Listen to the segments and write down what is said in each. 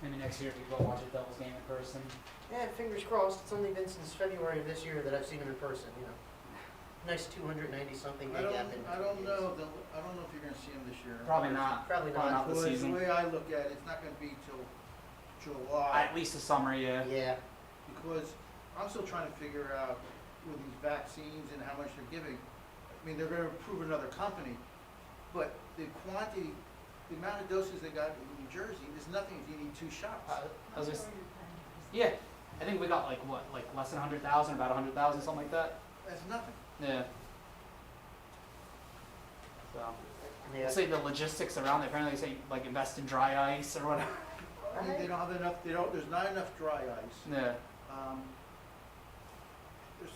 Maybe next year we go watch a Devils game in person. Yeah, fingers crossed. It's only been since February of this year that I've seen him in person, you know. Nice 290 something I day don't, gap in. I don't know, I don't know if you're gonna see him this year. Probably not. Probably Probably not. not this Because the season. way I look at it, it's not gonna be till July. At least the summer, yeah. Yeah. Because I'm still trying to figure out with these vaccines and how much they're giving. I mean, they're gonna approve another company, but the quantity, the amount of doses they got in New Jersey is nothing if you need 2 shots. I was just, yeah. I think we got like what, like less than 100,000, about 100,000, something like that. That's nothing. Yeah. So, Yeah. we'll see the logistics around it. Apparently, they say like invest in dry ice or whatever. I mean, they don't have enough, there's not enough dry ice. Yeah. There's,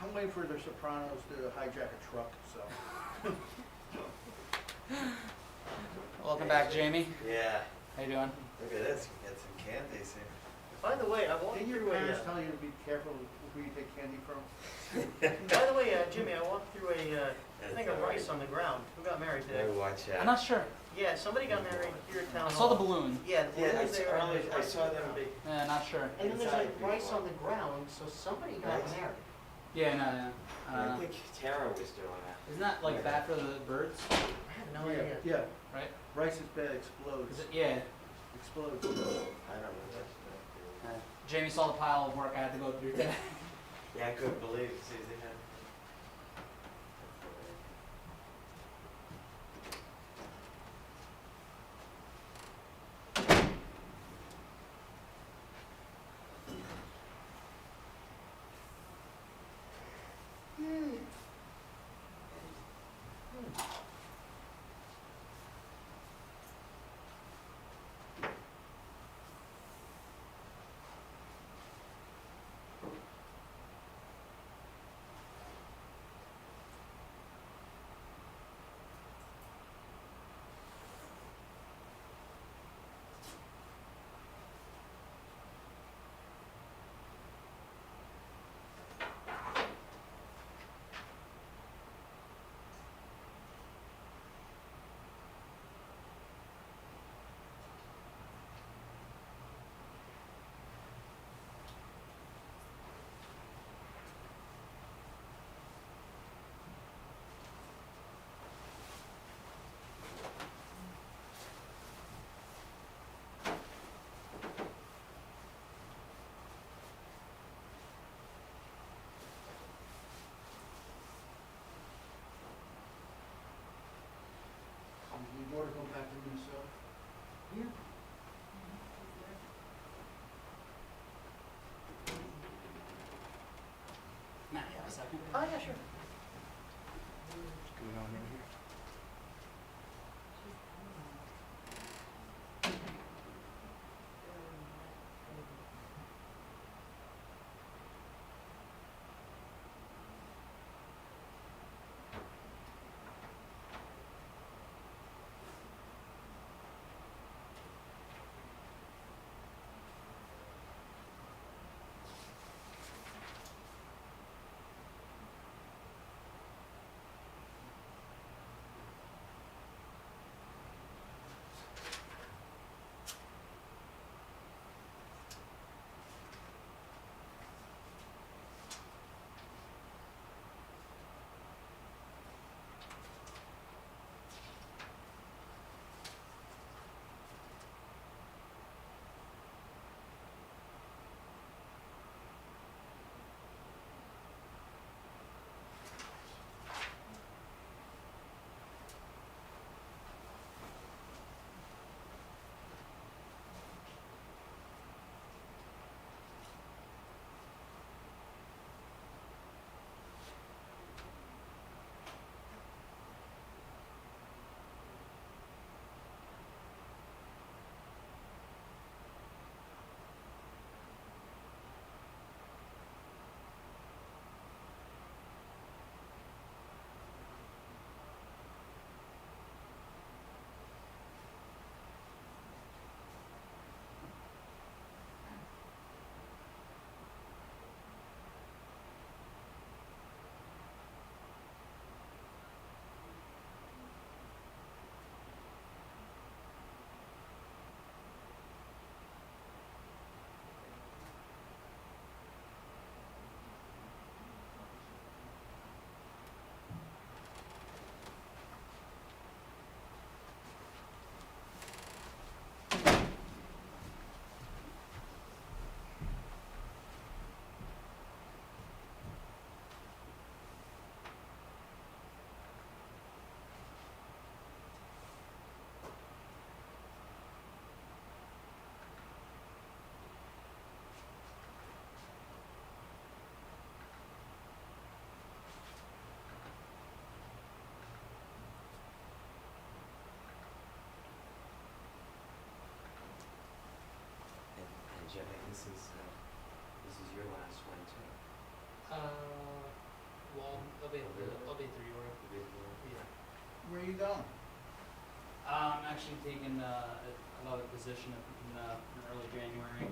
I'm waiting for the Sopranos to hijack a truck, so. Welcome back, Jamie. Yeah. How you doing? Look at this. We got some candies here. By the way, I walked Didn't your through parents a. tell you to be careful who you take candy from? By the way, Jimmy, I walked through a thing of rice on the ground. Who got married today? Oh, watch I'm out. not sure. Yeah, somebody got married here at town I hall. saw the balloon. Yeah, the Yeah, balloon was there. and earlier, there's I rice saw on the them ground. big. Yeah, not sure. And then there's inside like rice people. on the ground, so somebody got Right. married. Yeah, no, no. I think Tara was doing that. Isn't that like bad for the birds? I have no idea. Yeah, Right? rice is bad, explodes. Is it? Yeah. Explodes. I don't know. That's Jamie saw the pile of work I had to go through today. yeah, I couldn't believe it. See, they had. Your daughter go back to Minnesota? Yeah. Matt, you have a second? Oh, yeah, sure. What's going on over here? this is your last one too. Well, I'll be 3 year. The big one. Yeah. Where are you going? I'm actually taking another position in early January.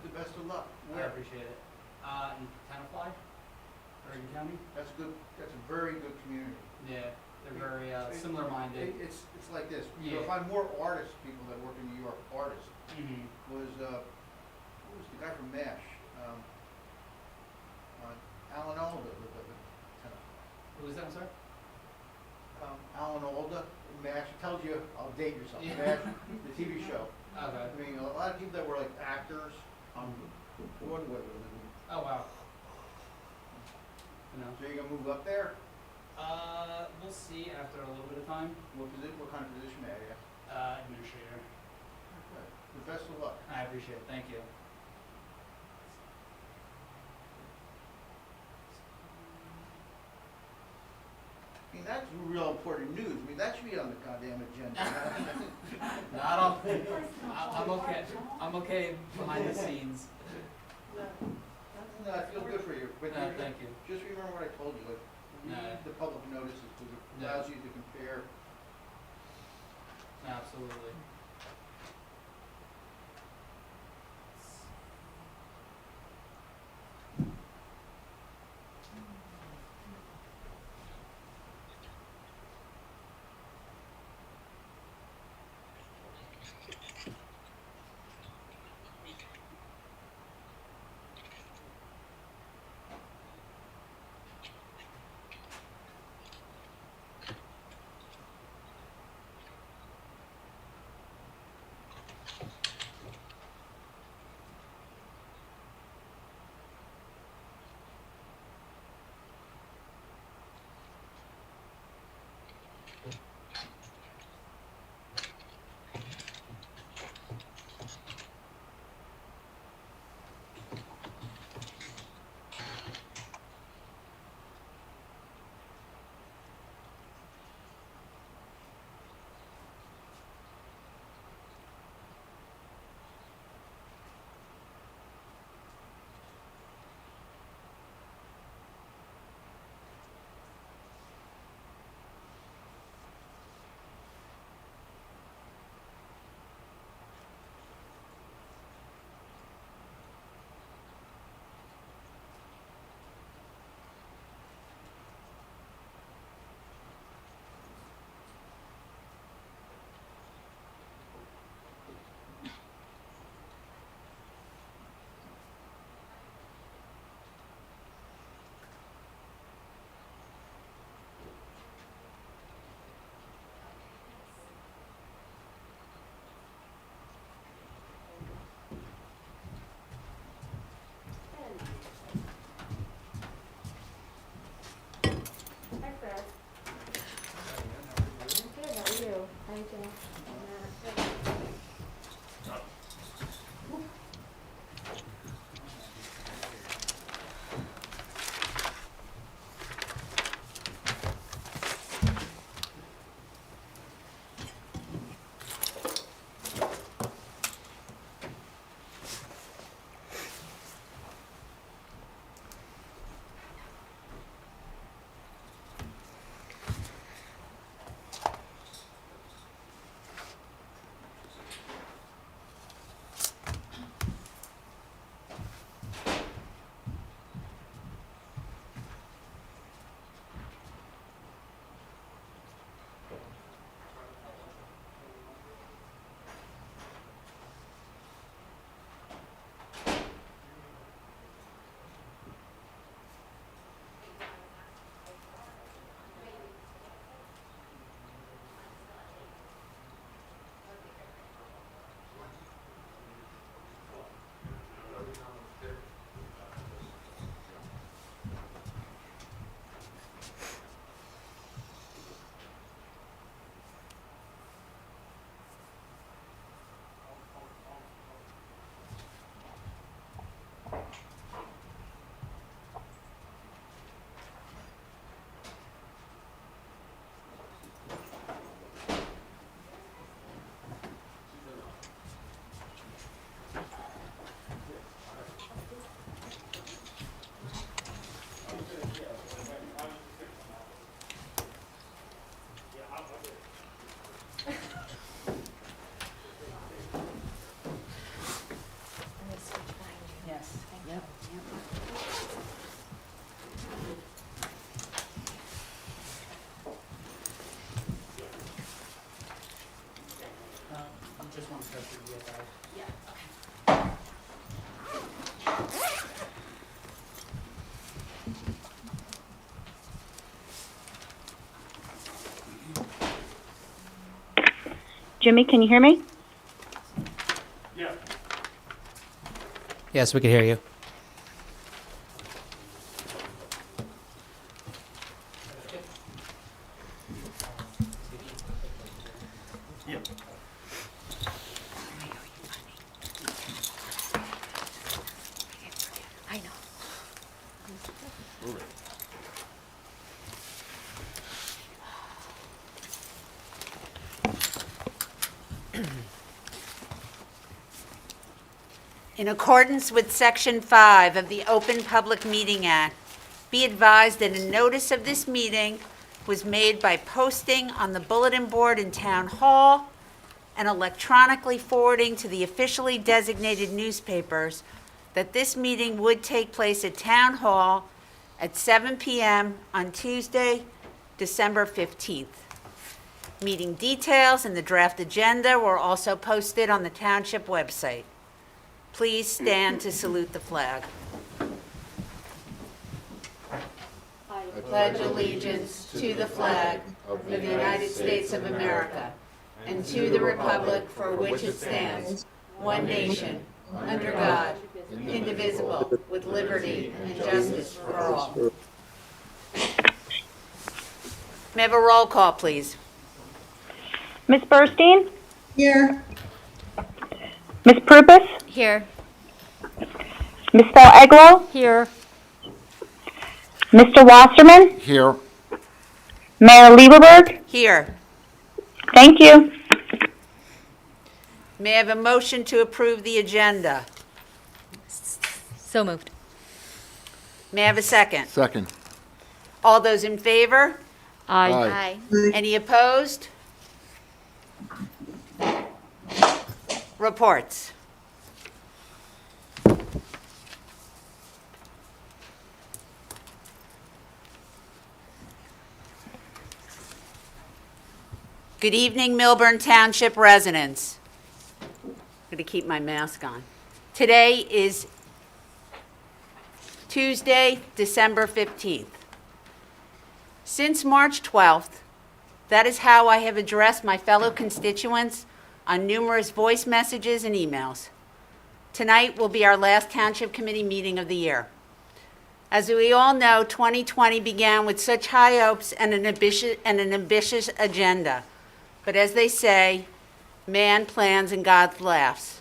The best of luck. I Where? appreciate it. In Tenafly, Bergen County. That's good, that's a very good community. Yeah, they're very similar minded. It's like this, Yeah. you'll find more artists, people that work in New York, artists. Mm-hmm. Was, who was the guy from MASH? Alan Alda lived up in Tenafly. Who was that, I'm sorry? Alan Alda, MASH, it tells you, I'll date yourself, Yeah. MASH, the TV show. Okay. I mean, a lot of people that were like actors on Broadway were living. Oh, wow. You know. So you're gonna move up there? We'll see after a little bit of time. What kind of position are you? Administrator. Okay. The best of luck. I appreciate it. Thank you. I mean, that's real important news. I mean, that should be on the goddamn agenda. Not on. I'm okay. I'm okay behind the scenes. No, I feel good for you, but No, thank you. just remember what I told you, like, No. read the public notices, because it No. allows you to compare. Absolutely. Hi, Fred. Good, how are you? Hi, Jen. Just one question to get that. Yeah, Jimmy, can you hear me? Yes, we can hear you. I know. In accordance with Section 5 of the Open Public Meeting Act, be advised that a notice of this meeting was made by posting on the bulletin board in Town Hall and electronically forwarding to the officially designated newspapers that this meeting would take place at Town Hall at 7 p.m. on Tuesday, December 15th. Meeting details and the draft agenda were also posted on the Township website. Please stand to salute the flag. I pledge allegiance to the flag of the United States of America and to the republic for which it stands, one nation, under God, indivisible, with liberty and justice for all. May I have a roll call, please? Ms. Burstein? Here. Ms. Prupus? Here. Ms. Eglo? Here. Mr. Wasserman? Here. Mayor Lieberberg? Here. Thank you. May I have a motion to approve the agenda? So moved. May I have a second? Second. All those in favor? Aye. Any opposed? Reports. Good evening, Millburn Township residents. I'm going to keep my mask on. Today is Tuesday, December 15th. Since March 12th, that is how I have addressed my fellow constituents on numerous voice messages and emails. Tonight will be our last Township Committee meeting of the year. As we all know, 2020 began with such high hopes and an ambitious agenda. But as they say, man plans and God laughs.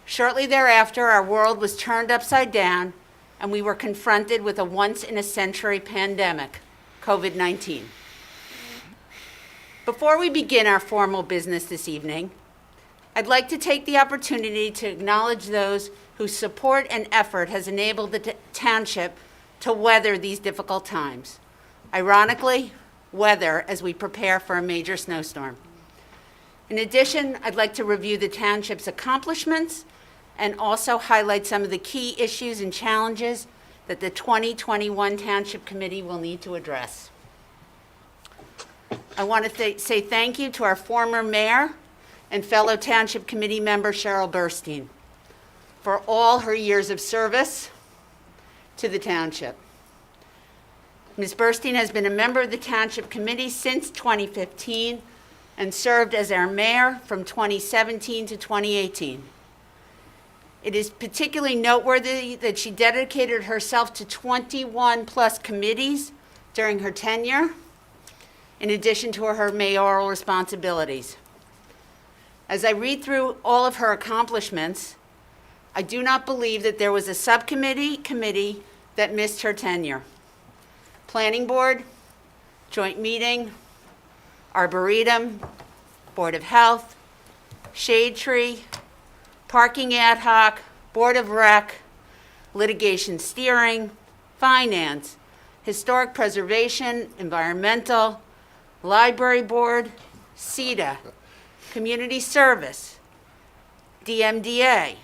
Shortly thereafter, our world was turned upside down and we were confronted with a once-in-a-century pandemic, COVID-19. Before we begin our formal business this evening, I'd like to take the opportunity to acknowledge those whose support and effort has enabled the township to weather these difficult times. Ironically, weather as we prepare for a major snowstorm. In addition, I'd like to review the township's accomplishments and also highlight some of the key issues and challenges that the 2021 Township Committee will need to address. I want to say thank you to our former mayor and fellow Township Committee member Cheryl Burstein for all her years of service to the township. Ms. Burstein has been a member of the Township Committee since 2015 and served as our mayor from 2017 to 2018. It is particularly noteworthy that she dedicated herself to 21-plus committees during her tenure, in addition to her mayoral responsibilities. As I read through all of her accomplishments, I do not believe that there was a committee that missed her tenure. Planning Board, Joint Meeting, Arboretum, Board of Health, Shade Tree, Parking Ad Hoc, Board of Rec, Litigation Steering, Finance, Historic Preservation, Environmental, Library Board, CETA, Community Service, DMDA,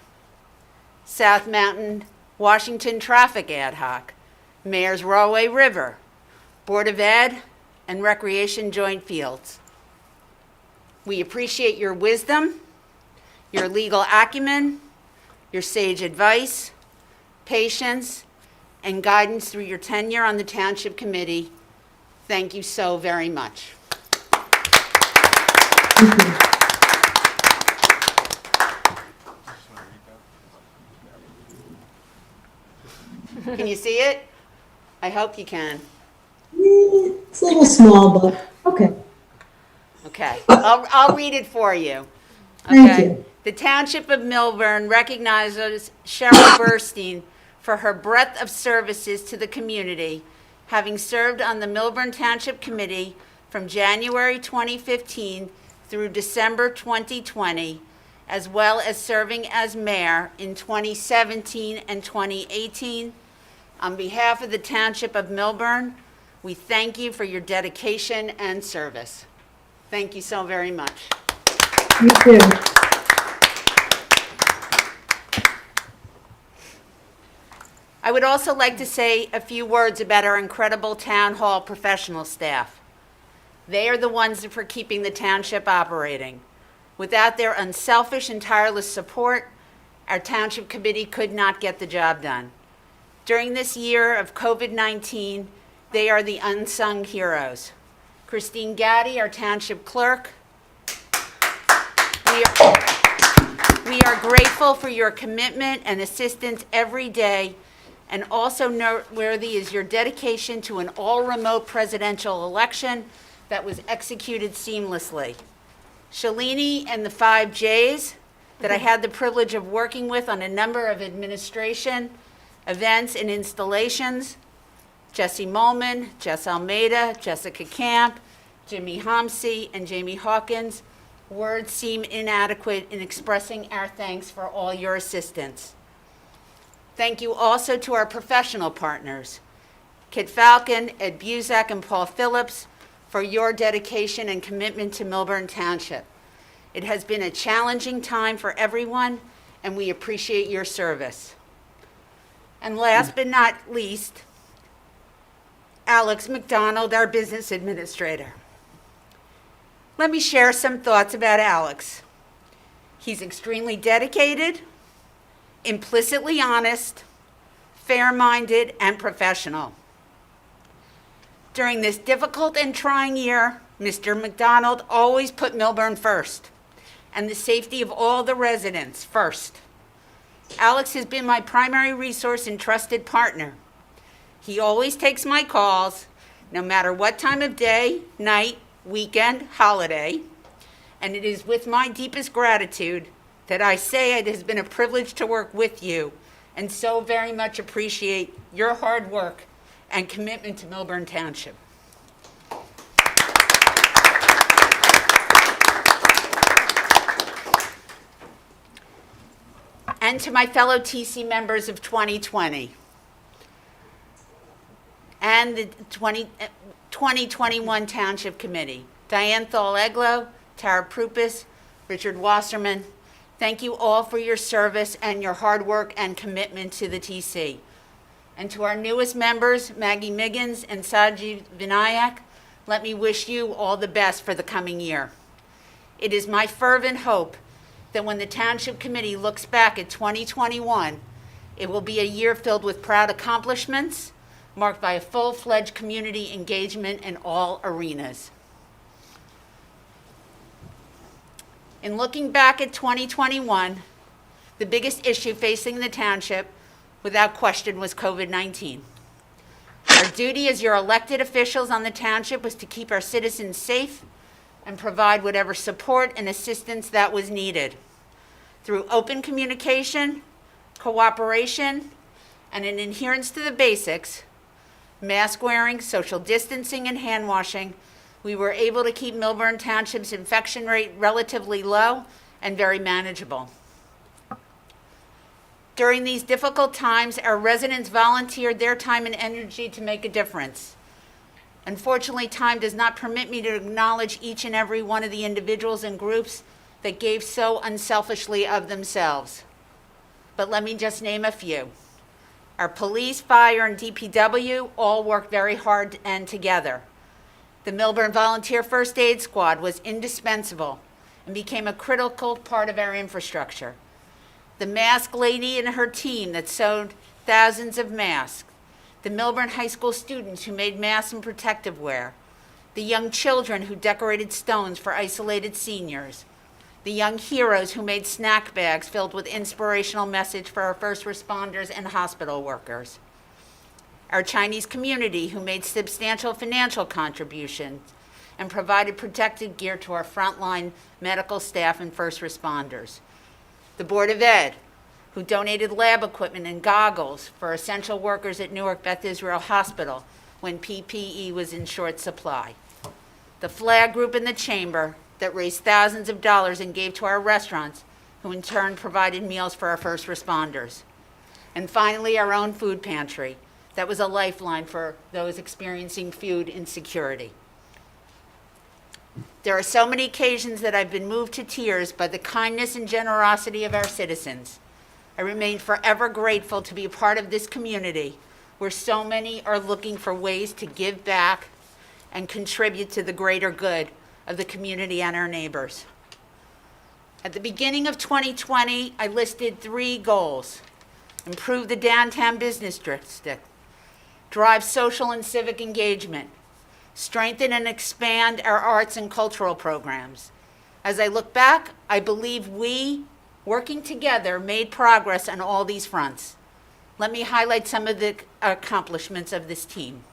South Mountain, Washington Traffic Ad Hoc, Mayor's Rawway River, Board of Ed, and Recreation Joint Fields. We appreciate your wisdom your legal acumen, your sage advice, patience, and guidance through your tenure on the Township Committee. Thank you so very much. Can you see it? I hope you can. It's a little small, but okay. Okay, I'll read it for you. Thank Okay. you. The Township of Millburn recognizes Cheryl Burstein for her breadth of services to the community, having served on the Millburn Township Committee from January 2015 through December 2020, as well as serving as mayor in 2017 and 2018. On behalf of the Township of Millburn, we thank you for your dedication and service. Thank you so very much. You too. I would also like to say a few words about our incredible town hall professional staff. They are the ones for keeping the township operating. Without their unselfish and tireless support, our township committee could not get the job done. During this year of COVID-19, they are the unsung heroes. Christine Gaddy, our township clerk. We are grateful for your commitment and assistance every day, and also noteworthy is your dedication to an all-remote presidential election that was executed seamlessly. Shalini and the 5 J's that I had the privilege of working with on a number of administration, events, and installations, Jesse Molman, Jess Almeida, Jessica Camp, Jimmy Homsey, and Jamie Hawkins. Words seem inadequate in expressing our thanks for all your assistance. Thank you also to our professional partners, Kit Falcon, Ed Buzak, and Paul Phillips, for your dedication and commitment to Millburn Township. It has been a challenging time for everyone, and we appreciate your service. And last but not least, Alex McDonald, our business administrator. Let me share some thoughts about Alex. He's extremely dedicated, implicitly honest, fair-minded, and professional. During this difficult and trying year, Mr. McDonald always put Millburn first, and the safety of all the residents first. Alex has been my primary resource and trusted partner. He always takes my calls, no matter what time of day, night, weekend, holiday, and it is with my deepest gratitude that I say it has been a privilege to work with you, and so very much appreciate your hard work and commitment to Millburn Township. And to my fellow TC members of 2020 and the 2021 Township Committee, Diane Thal-Eglow, Tara Prupis, Richard Wasserman, thank you all for your service and your hard work and commitment to the TC. And to our newest members, Maggie Miggins and Saji Vinayak, let me wish you all the best for the coming year. It is my fervent hope that when the Township Committee looks back at 2021, it will be a year filled with proud accomplishments, marked by a full-fledged community engagement in all arenas. In looking back at 2021, the biggest issue facing the township, without question, was COVID-19. Our duty as your elected officials on the township was to keep our citizens safe and provide whatever support and assistance that was needed. Through open communication, cooperation, and an adherence to the basics, mask wearing, social distancing, and hand washing, we were able to keep Millburn Township's infection rate relatively low and very manageable. During these difficult times, our residents volunteered their time and energy to make a difference. Unfortunately, time does not permit me to acknowledge each and every one of the individuals and groups that gave so unselfishly of themselves. But let me just name a few. Our police, fire, and DPW all worked very hard and together. The Millburn Volunteer First Aid Squad was indispensable and became a critical part of our infrastructure. The mask lady and her team that sewed thousands of masks, the Millburn High School students who made masks and protective wear, the young children who decorated stones for isolated seniors, the young heroes who made snack bags filled with inspirational message for our first responders and hospital workers, our Chinese community who made substantial financial contributions and provided protective gear to our frontline medical staff and first responders, the Board of Ed, who donated lab equipment and goggles for essential workers at Newark Beth Israel Hospital when PPE was in short supply, the flag group in the chamber that raised thousands of dollars and gave to our restaurants, who in turn provided meals for our first responders, and finally our own food pantry that was a lifeline for those experiencing food insecurity. There are so many occasions that I've been moved to tears by the kindness and generosity of our citizens. I remain forever grateful to be a part of this community where so many are looking for ways to give back and contribute to the greater good of the community and our neighbors. At the beginning of 2020, I listed 3 goals: improve the downtown business district, drive social and civic engagement, strengthen and expand our arts and cultural programs. As I look back, I believe we, working together, made progress on all these fronts. Let me highlight some of the accomplishments of this team.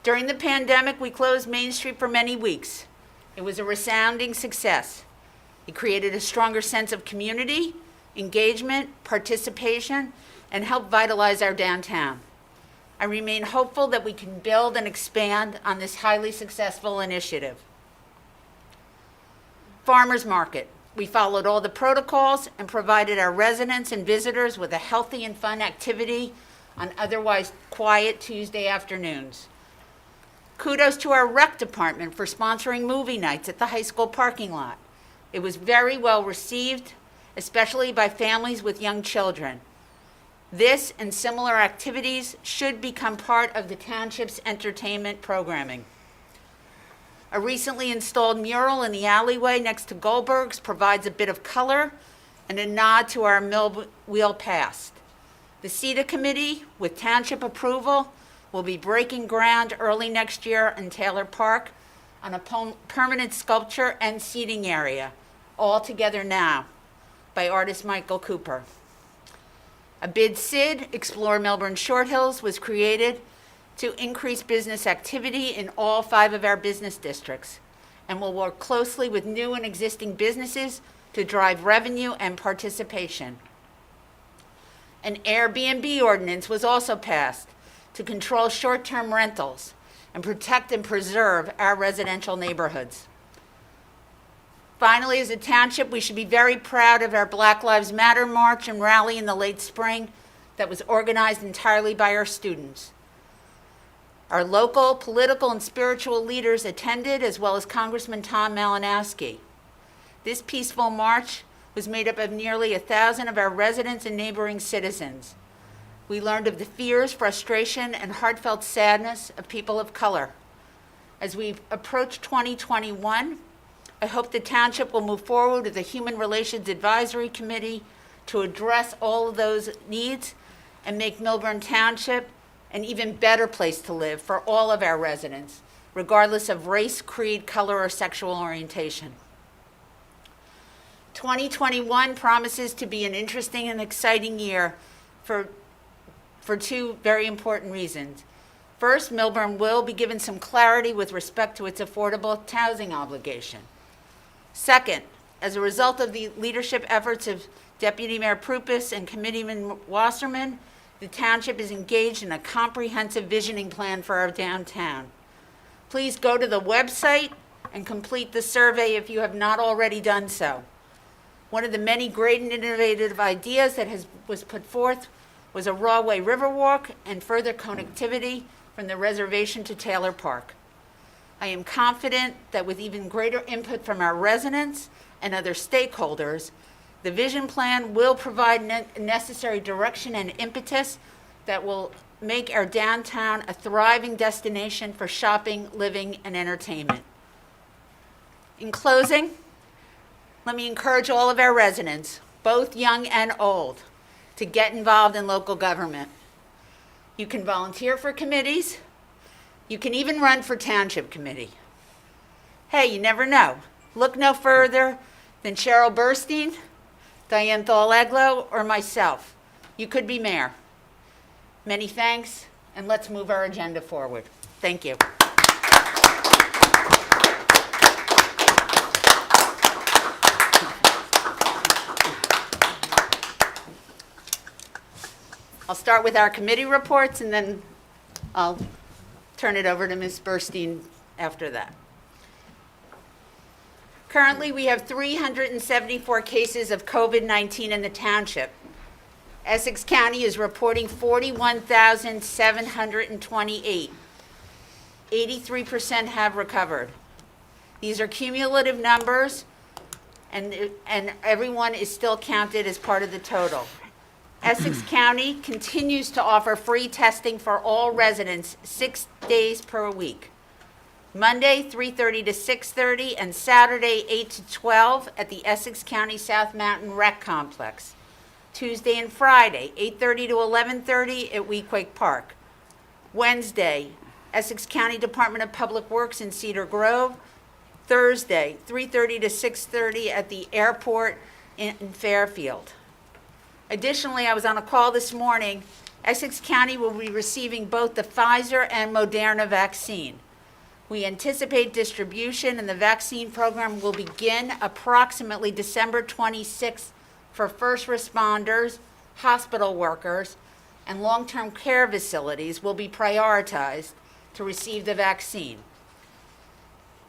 During the pandemic, we closed Main Street for many weeks. It was a resounding success. It created a stronger sense of community, engagement, participation, and helped vitalize our downtown. I remain hopeful that we can build and expand on this highly successful initiative. Farmers Market. We followed all the protocols and provided our residents and visitors with a healthy and fun activity on otherwise quiet Tuesday afternoons. Kudos to our rec department for sponsoring movie nights at the high school parking lot. It was very well received, especially by families with young children. This and similar activities should become part of the township's entertainment programming. A recently installed mural in the alleyway next to Goldberg's provides a bit of color and a nod to our mill wheel past. The CETA committee, with township approval, will be breaking ground early next year in Taylor Park on a permanent sculpture and seating area, all together now, by artist Michael Cooper. A bid SID, Explore Millburn Short Hills, was created to increase business activity in all 5 of our business districts and will work closely with new and existing businesses to drive revenue and participation. An Airbnb ordinance was also passed to control short-term rentals and protect and preserve our residential neighborhoods. Finally, as a township, we should be very proud of our Black Lives Matter march and rally in the late spring that was organized entirely by our students. Our local political and spiritual leaders attended, as well as Congressman Tom Malinowski. This peaceful march was made up of nearly 1,000 of our residents and neighboring citizens. We learned of the fears, frustration, and heartfelt sadness of people of color. As we approach 2021, I hope the township will move forward with the Human Relations Advisory Committee to address all of those needs and make Millburn Township an even better place to live for all of our residents, regardless of race, creed, color, or sexual orientation. 2021 promises to be an interesting and exciting year for 2 very important reasons. First, Millburn will be given some clarity with respect to its affordable housing obligation. Second, as a result of the leadership efforts of Deputy Mayor Prupus and Committeeman Wasserman, the township is engaged in a comprehensive visioning plan for our downtown. Please go to the website and complete the survey if you have not already done so. One of the many great and innovative ideas that was put forth was a Rawway Riverwalk and further connectivity from the reservation to Taylor Park. I am confident that with even greater input from our residents and other stakeholders, the vision plan will provide necessary direction and impetus that will make our downtown a thriving destination for shopping, living, and entertainment. In closing, let me encourage all of our residents, both young and old, to get involved in local government. You can volunteer for committees. You can even run for township committee. Hey, you never know. Look no further than Cheryl Burstein, Diane Thal-Eglo, or myself. You could be mayor. Many thanks, and let's move our agenda forward. Thank you. I'll start with our committee reports, and then I'll turn it over to Ms. Burstein after that. Currently, we have 374 cases of COVID-19 in the township. Essex County is reporting 41,728. 83% have recovered. These are cumulative numbers, and everyone is still counted as part of the total. Essex County continues to offer free testing for all residents 6 days per week. Monday, 3:30 to 6:30, and Saturday, 8 to 12 at the Essex County South Mountain Rec Complex. Tuesday and Friday, 8:30 to 11:30 at Weequahic Park. Wednesday, Essex County Department of Public Works in Cedar Grove. Thursday, 3:30 to 6:30 at the airport in Fairfield. Additionally, I was on a call this morning. Essex County will be receiving both the Pfizer and Moderna vaccine. We anticipate distribution, and the vaccine program will begin approximately December 26th for first responders, hospital workers, and long-term care facilities will be prioritized to receive the vaccine.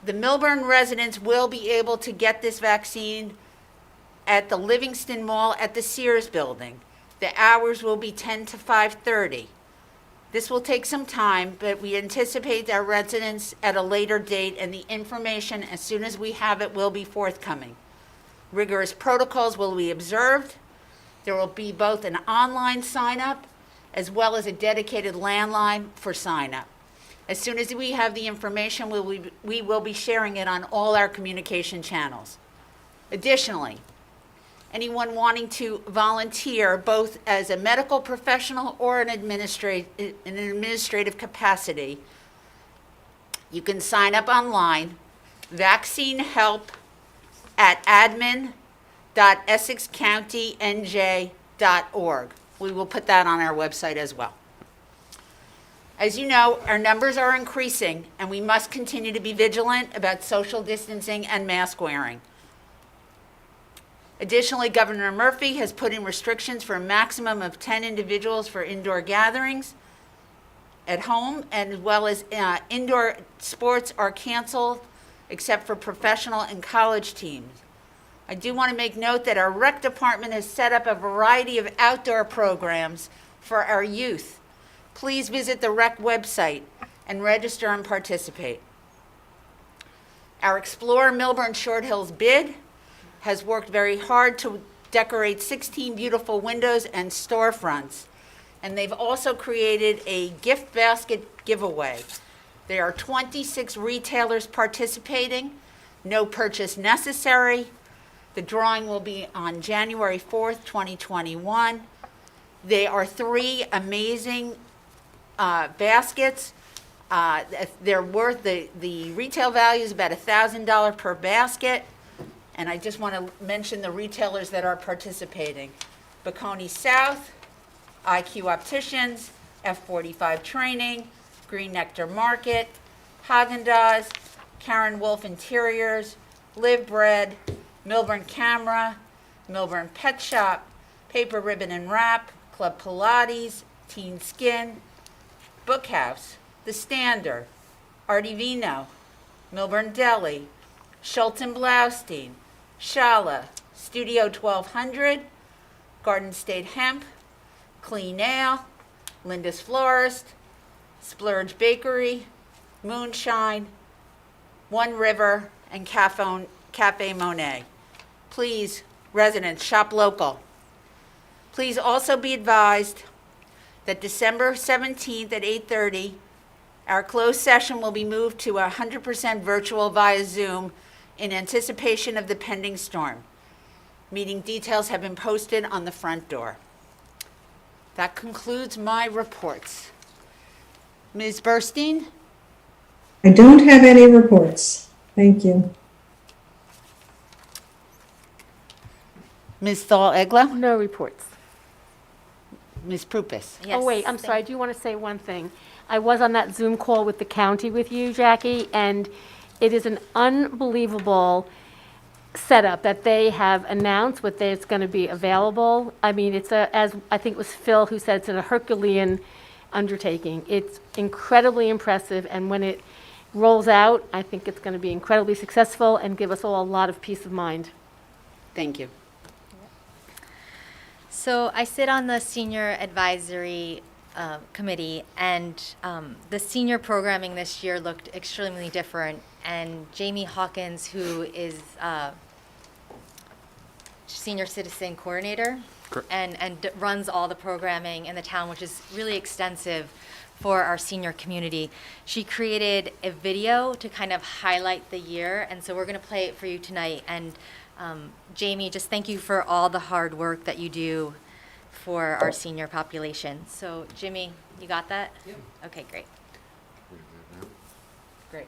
The Millburn residents will be able to get this vaccine at the Livingston Mall at the Sears Building. The hours will be 10 to 5:30. This will take some time, but we anticipate our residents at a later date, and the information, as soon as we have it, will be forthcoming. Rigorous protocols will be observed. There will be both an online sign-up as well as a dedicated landline for sign-up. As soon as we have the information, we will be sharing it on all our communication channels. Additionally, anyone wanting to volunteer both as a medical professional or an administrative capacity, you can sign up online, vaccinehelp@admin.essexcountynj.org. We will put that on our website as well. As you know, our numbers are increasing, and we must continue to be vigilant about social distancing and mask wearing. Additionally, Governor Murphy has put in restrictions for a maximum of 10 individuals for indoor gatherings at home, and as well as indoor sports are canceled except for professional and college teams. I do want to make note that our rec department has set up a variety of outdoor programs for our youth. Please visit the rec website and register and participate. Our Explore Millburn Short Hills bid has worked very hard to decorate 16 beautiful windows and storefronts. And they've also created a gift basket giveaway. There are 26 retailers participating, no purchase necessary. The drawing will be on January 4th, 2021. They are 3 amazing baskets. They're worth, the retail value is about $1,000 per basket. And I just want to mention the retailers that are participating: Bocconi South, IQ Opticians, F45 Training, Green Nectar Market, Haagen-Dazs, Karen Wolf Interiors, Live Bread, Millburn Camera, Millburn Pet Shop, Paper Ribbon and Wrap, Club Pilates, Teen Skin, Bookhouse, The Standard, Artie Vino, Millburn Deli, Schultz and Blaustein, Shala, Studio 1200, Garden State Hemp, Clean Ale, Linda's Florist, Splurge Bakery, Moonshine, One River, and Cafe Monet. Please, residents, shop local. Please also be advised that December 17th at 8:30, our closed session will be moved to 100% virtual via Zoom in anticipation of the pending storm. Meeting details have been posted on the front door. That concludes my reports. Ms. Burstein? I don't have any reports. Thank you. Ms. Thal-Egla? No reports. Ms. Prupus? Oh, wait, I'm sorry, I do want to say one thing. I was on that Zoom call with the county with you, Jackie, and it is an unbelievable setup that they have announced what it's going to be available. I mean, it's as I think it was Phil who said, it's a Herculean undertaking. It's incredibly impressive, and when it rolls out, I think it's going to be incredibly successful and give us all a lot of peace of mind. Thank you. So I sit on the senior advisory committee, and the senior programming this year looked extremely different. And Jamie Hawkins, who is senior citizen coordinator and runs all the programming in the town, which is really extensive for our senior community. She created a video to kind of highlight the year, and so we're going to play it for you tonight. And Jamie, just thank you for all the hard work that you do for our senior population. So Jimmy, you got that? Yep. Okay, great. Great.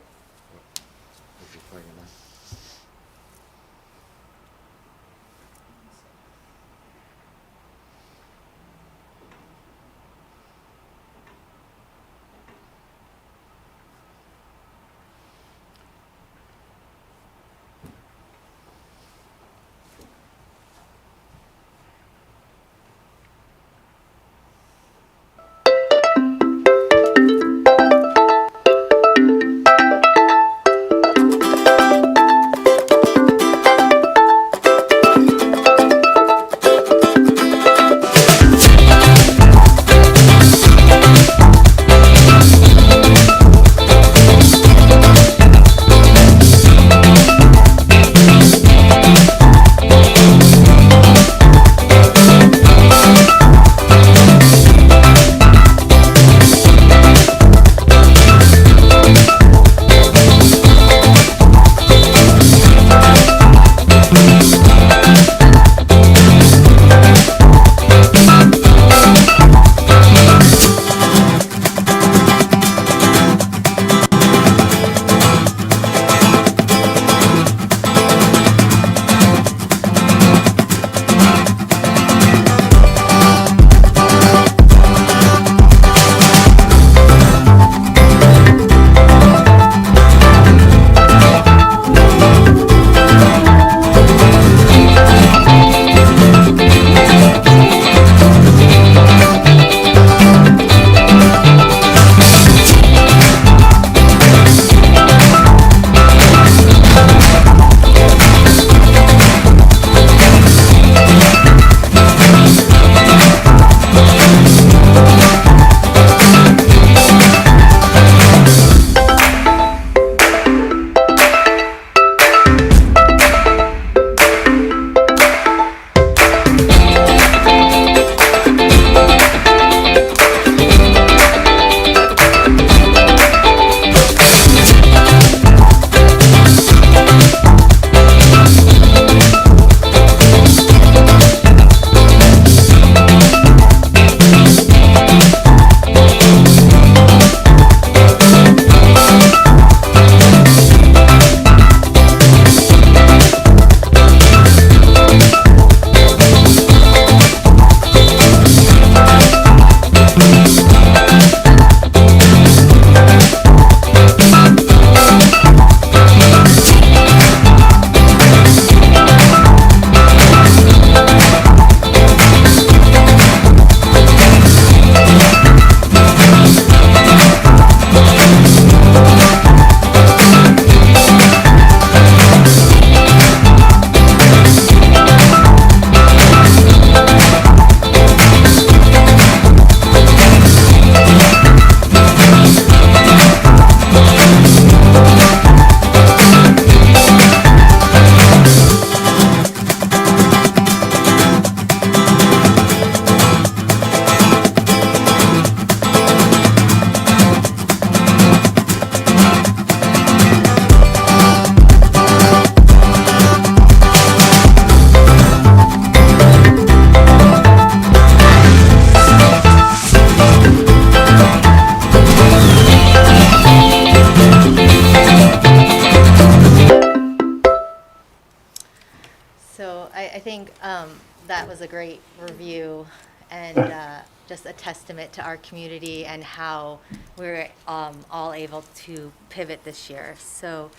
That was a great review and just a testament to our community and how we're all able to pivot this year. So,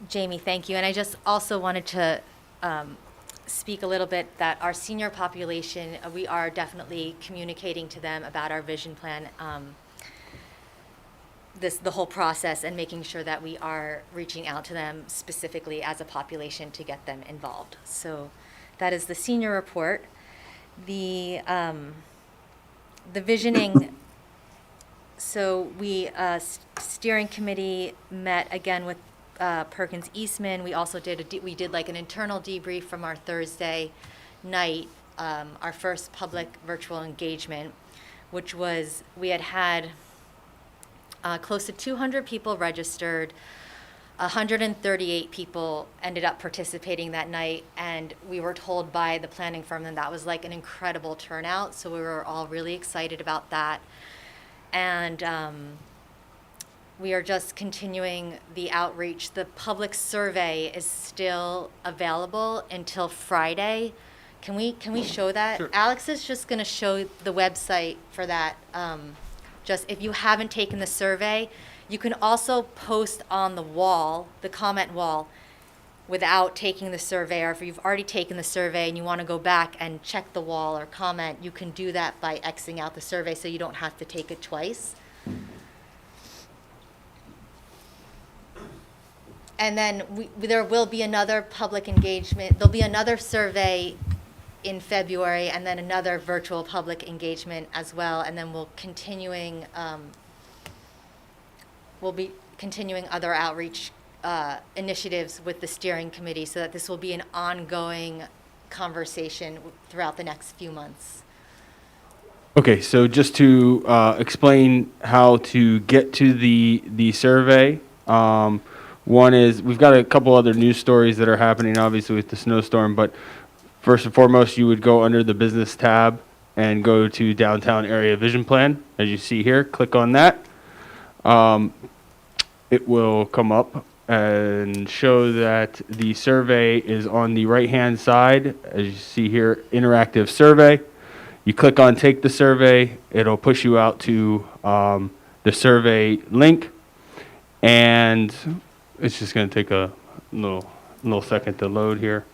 Jamie, thank you. And I just also wanted to speak a little bit that our senior population, we are definitely communicating to them about our vision plan, the whole process, and making sure that we are reaching out to them specifically as a population to get them involved. So that is the senior report. The visioning, so we, steering committee met again with Perkins Eastman. We also we did like an internal debrief from our Thursday night, our first public virtual engagement, which was, we had close to 200 people registered. 138 people ended up participating that night, and we were told by the planning firm that was like an incredible turnout, so we were all really excited about that. And we are just continuing the outreach. The public survey is still available until Friday. Can we show that? Sure. Alex is just going to show the website for that. Just if you haven't taken the survey, you can also post on the wall, the comment wall, without taking the survey, or if you've already taken the survey and you want to go back and check the wall or comment, you can do that by Xing out the survey so you don't have to take it twice. And then there will be another public engagement. There'll be another survey in February, and then another virtual public engagement as well. And then we'll be continuing other outreach initiatives with the steering committee, so that this will be an ongoing conversation throughout the next few months. Okay, so just to explain how to get to the survey. One is, we've got a couple other news stories that are happening, obviously, with the snowstorm, but first and foremost, you would go under the business tab and go to downtown area vision plan. As you see here, click on that. It will come up and show that the survey is on the right-hand side. As you see here, interactive survey. You click on take the survey, it'll push you out to the survey link, and it's just going to take a little second to load here.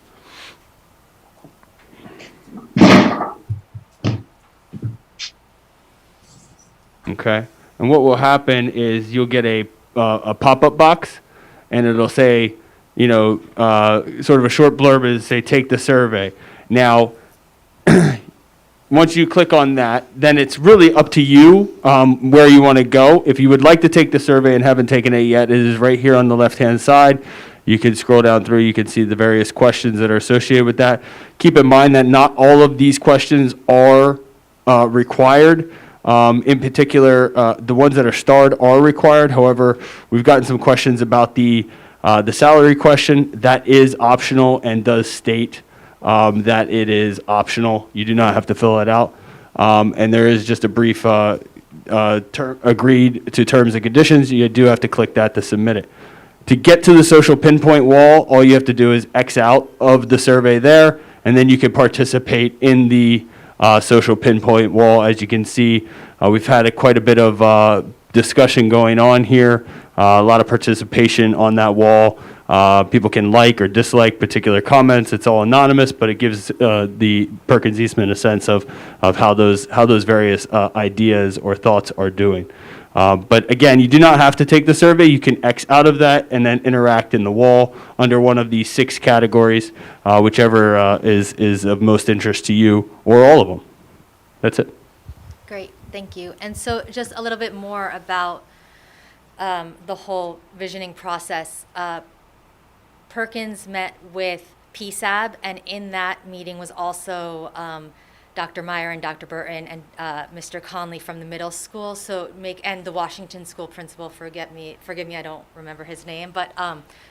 Okay, and what will happen is you'll get a pop-up box, and it'll say, sort of a short blurb is say, take the survey. Now, once you click on that, then it's really up to you where you want to go. If you would like to take the survey and haven't taken it yet, it is right here on the left-hand side. You can scroll down through, you can see the various questions that are associated with that. Keep in mind that not all of these questions are required. In particular, the ones that are starred are required. However, we've gotten some questions about the salary question. That is optional and does state that it is optional. You do not have to fill it out. And there is just a brief agreed to terms and conditions. You do have to click that to submit it. To get to the social pinpoint wall, all you have to do is X out of the survey there, and then you can participate in the social pinpoint wall. As you can see, we've had quite a bit of discussion going on here, a lot of participation on that wall. People can like or dislike particular comments. It's all anonymous, but it gives the Perkins Eastman a sense of how those various ideas or thoughts are doing. But again, you do not have to take the survey. You can X out of that and then interact in the wall under one of these 6 categories, whichever is of most interest to you, or all of them. That's it. Great, thank you. And so just a little bit more about the whole visioning process. Perkins met with PSAB, and in that meeting was also Dr. Meyer and Dr. Burton and Mr. Conley from the middle school. And the Washington school principal. Forgive me, I don't remember his name, but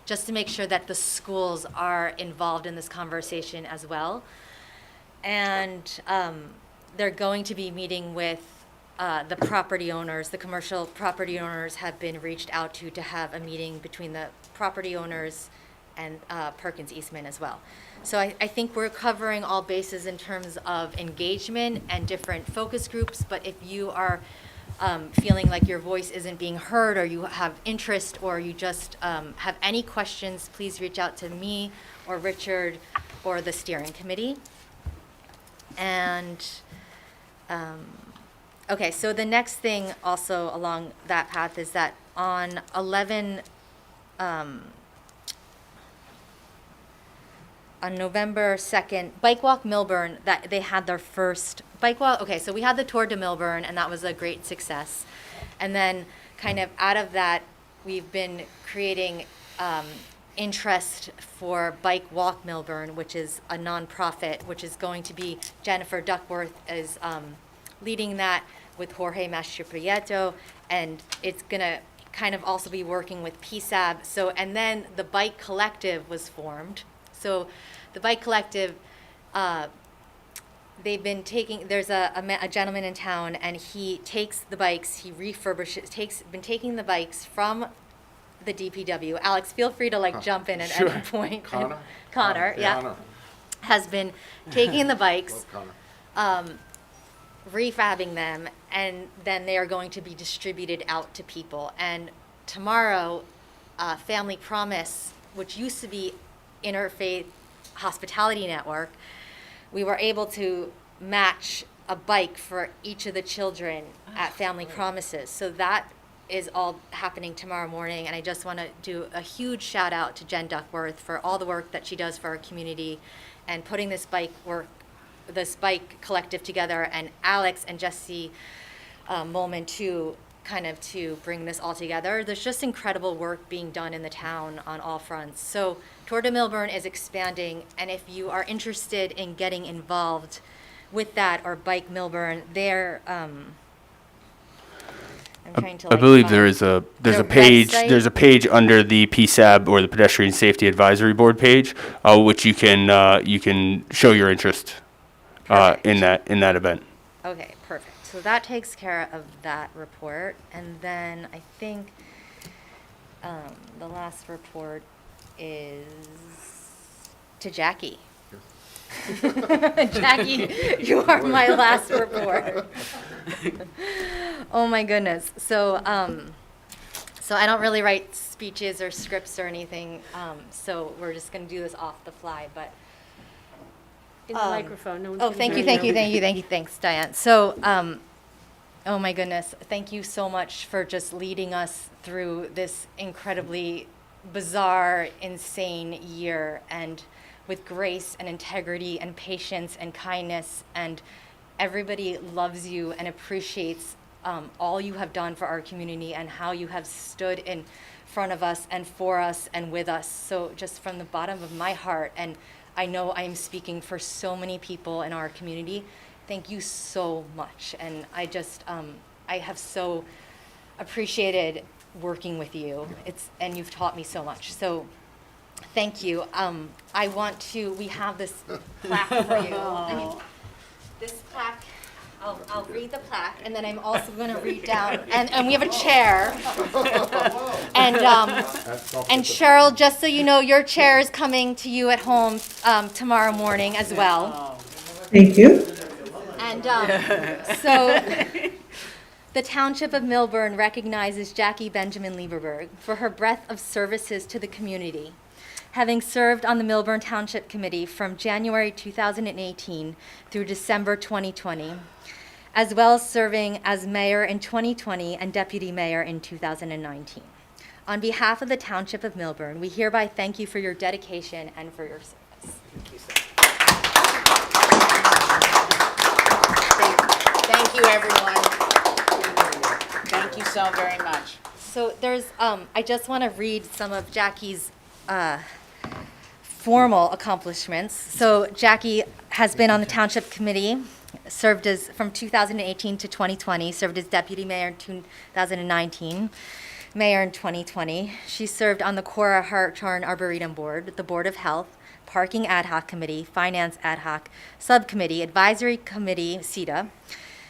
just to make sure that the schools are involved in this conversation as well. And they're going to be meeting with the property owners. The commercial property owners have been reached out to have a meeting between the property owners and Perkins Eastman as well. So I think we're covering all bases in terms of engagement and different focus groups, but if you are feeling like your voice isn't being heard, or you have interest, or you just have any questions, please reach out to me or Richard or the steering committee. And, okay, so the next thing also along that path is that on 11, on November 2nd, Bike Walk Millburn, that they had their first bike walk. Okay, so we had the Tour de Millburn, and that was a great success. And then kind of out of that, we've been creating interest for Bike Walk Millburn, which is a nonprofit, which is going to be, Jennifer Duckworth is leading that with Jorge Maestro Prieto, and it's gonna kind of also be working with PSAB. So, and then the Bike Collective was formed. So the Bike Collective, they've been taking, there's a gentleman in town, and he takes the bikes, he refurbishes, been taking the bikes from the DPW. Alex, feel free to jump in at any point. Connor, yeah. Has been taking the bikes, refabbing them, and then they are going to be distributed out to people. And tomorrow, Family Promise, which used to be Interfaith Hospitality Network, we were able to match a bike for each of the children at Family Promises. So that is all happening tomorrow morning, and I just want to do a huge shout out to Jen Duckworth for all the work that she does for our community and putting this bike collective together, and Alex and Jesse Molman too, kind of to bring this all together. There's just incredible work being done in the town on all fronts. So Tour de Millburn is expanding, and if you are interested in getting involved with that, or Bike Millburn, they're I'm trying to I believe find there's a their page website. there's a page under the PSAB, or the Pedestrian Safety Advisory Board page, which you can show your interest in that event. Okay, perfect. So that takes care of that report. And then I think the last report is to Jackie. Jackie, you are my last report. Oh my goodness. So I don't really write speeches or scripts or anything, so we're just going to do this off the fly. But In the microphone, no one's oh, gonna thank hear you. Thanks, Diane. So, oh my goodness, thank you so much for just leading us through this incredibly bizarre, insane year, and with grace and integrity and patience and kindness, and everybody loves you and appreciates all you have done for our community and how you have stood in front of us and for us and with us. So just from the bottom of my heart, and I know I am speaking for so many people in our community, thank you so much. And I just, I have so appreciated working with you. And you've taught me so much. So thank you. We have this plaque for you. I mean, this plaque, I'll read the plaque, and then I'm also going to read down, and we have a chair. And Cheryl, just so you know, your chair is coming to you at home tomorrow morning as well. Thank you. And so the Township of Millburn recognizes Jackie Benjamin Lieberberg for her breadth of services to the community, having served on the Millburn Township Committee from January 2018 through December 2020, as well as serving as mayor in 2020 and deputy mayor in 2019. On behalf of the Township of Millburn, we hereby thank you for your dedication and for your service. Thank you, everyone. Thank you so very much. So there's, I just want to read some of Jackie's formal accomplishments. So Jackie has been on the Township Committee, served as, from 2018 to 2020, served as deputy mayor in 2019, mayor in 2020. She served on the Cora Hartshorn Arboretum Board, the Board of Health, Parking Ad Hoc Committee, Finance Ad Hoc Subcommittee, Advisory Committee, CETA,